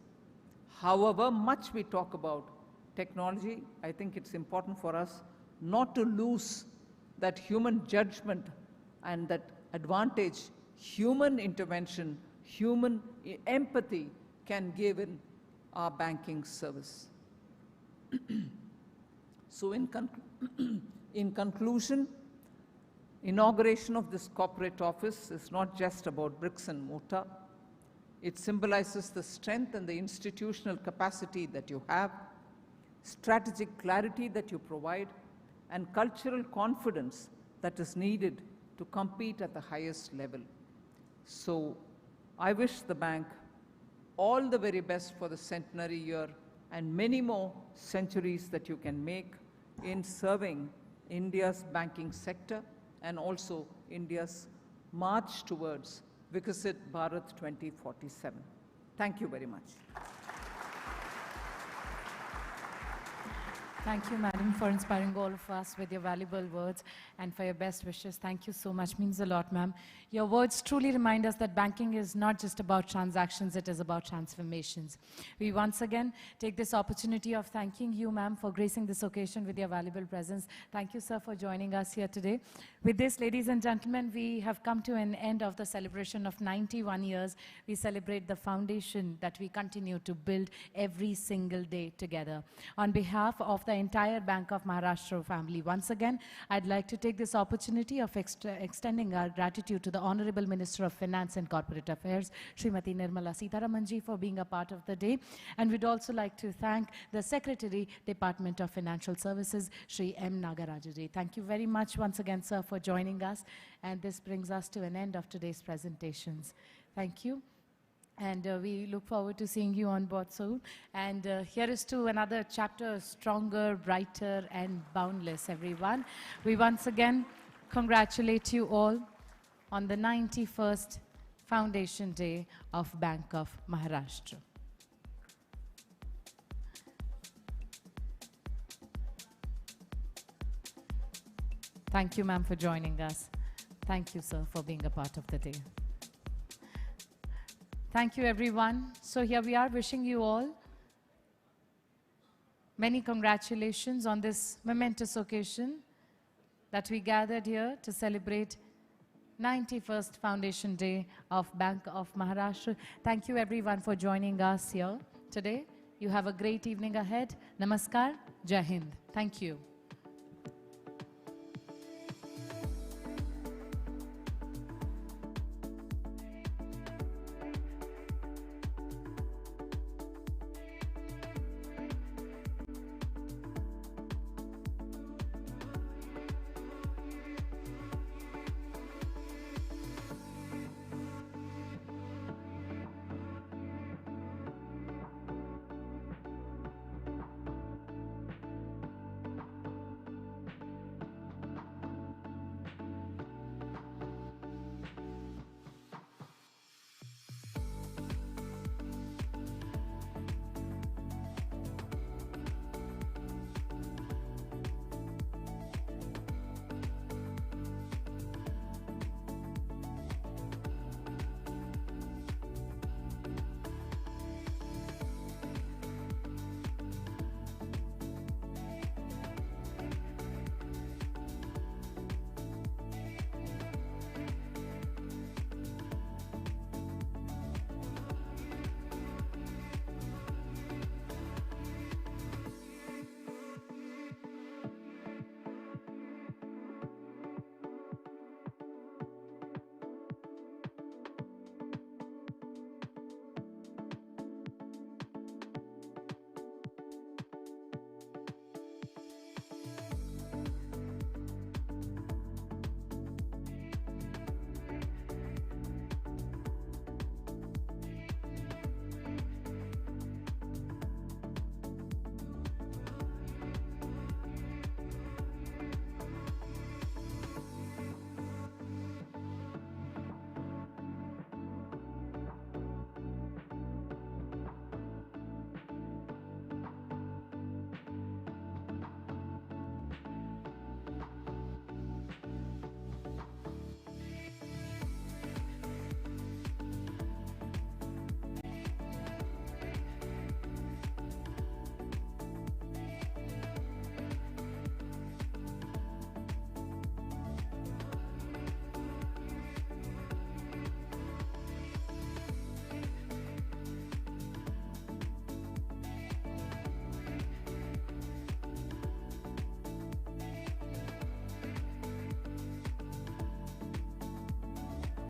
However much we talk about technology, I think it's important for us not to lose that human judgment and that advantage human intervention, human empathy can give in our banking service. So in conclusion, inauguration of this corporate office is not just about bricks and mortar. It symbolizes the strength and the institutional capacity that you have, strategic clarity that you provide, and cultural confidence that is needed to compete at the highest level. So I wish the bank all the very best for the centenary year and many more centuries that you can make in serving India's banking sector and also India's march towards Vikasit Bharat 2047. Thank you very much. Thank you, Madam, for inspiring all of us with your valuable words and for your best wishes. Thank you so much. Means a lot, ma'am. Your words truly remind us that banking is not just about transactions, it is about transformations. We once again take this opportunity of thanking you, ma'am, for gracing this occasion with your valuable presence. Thank you, sir, for joining us here today. With this, ladies and gentlemen, we have come to an end of the celebration of 91 years. We celebrate the foundation that we continue to build every single day together. On behalf of the entire Bank of Maharashtra family, once again, I'd like to take this opportunity of extending our gratitude to the Honorable Minister of Finance and Corporate Affairs, Srimati Nirmala Sitharaman ji, for being a part of the day. And we'd also like to thank the Secretary, Department of Financial Services, Shri M Nagaraju ji. Thank you very much once again, sir, for joining us. And this brings us to an end of today's presentations. Thank you. And we look forward to seeing you on board soon. And here is to another chapter, stronger, brighter, and boundless, everyone. We once again congratulate you all on the 91st Foundation Day of Bank of Maharashtra. Thank you, ma'am, for joining us. Thank you, sir, for being a part of the day. Thank you, everyone. So here we are wishing you all many congratulations on this momentous occasion that we gathered here to celebrate 91st Foundation Day of Bank of Maharashtra. Thank you, everyone, for joining us here today. You have a great evening ahead. Namaskar. Jai Hind. Thank you.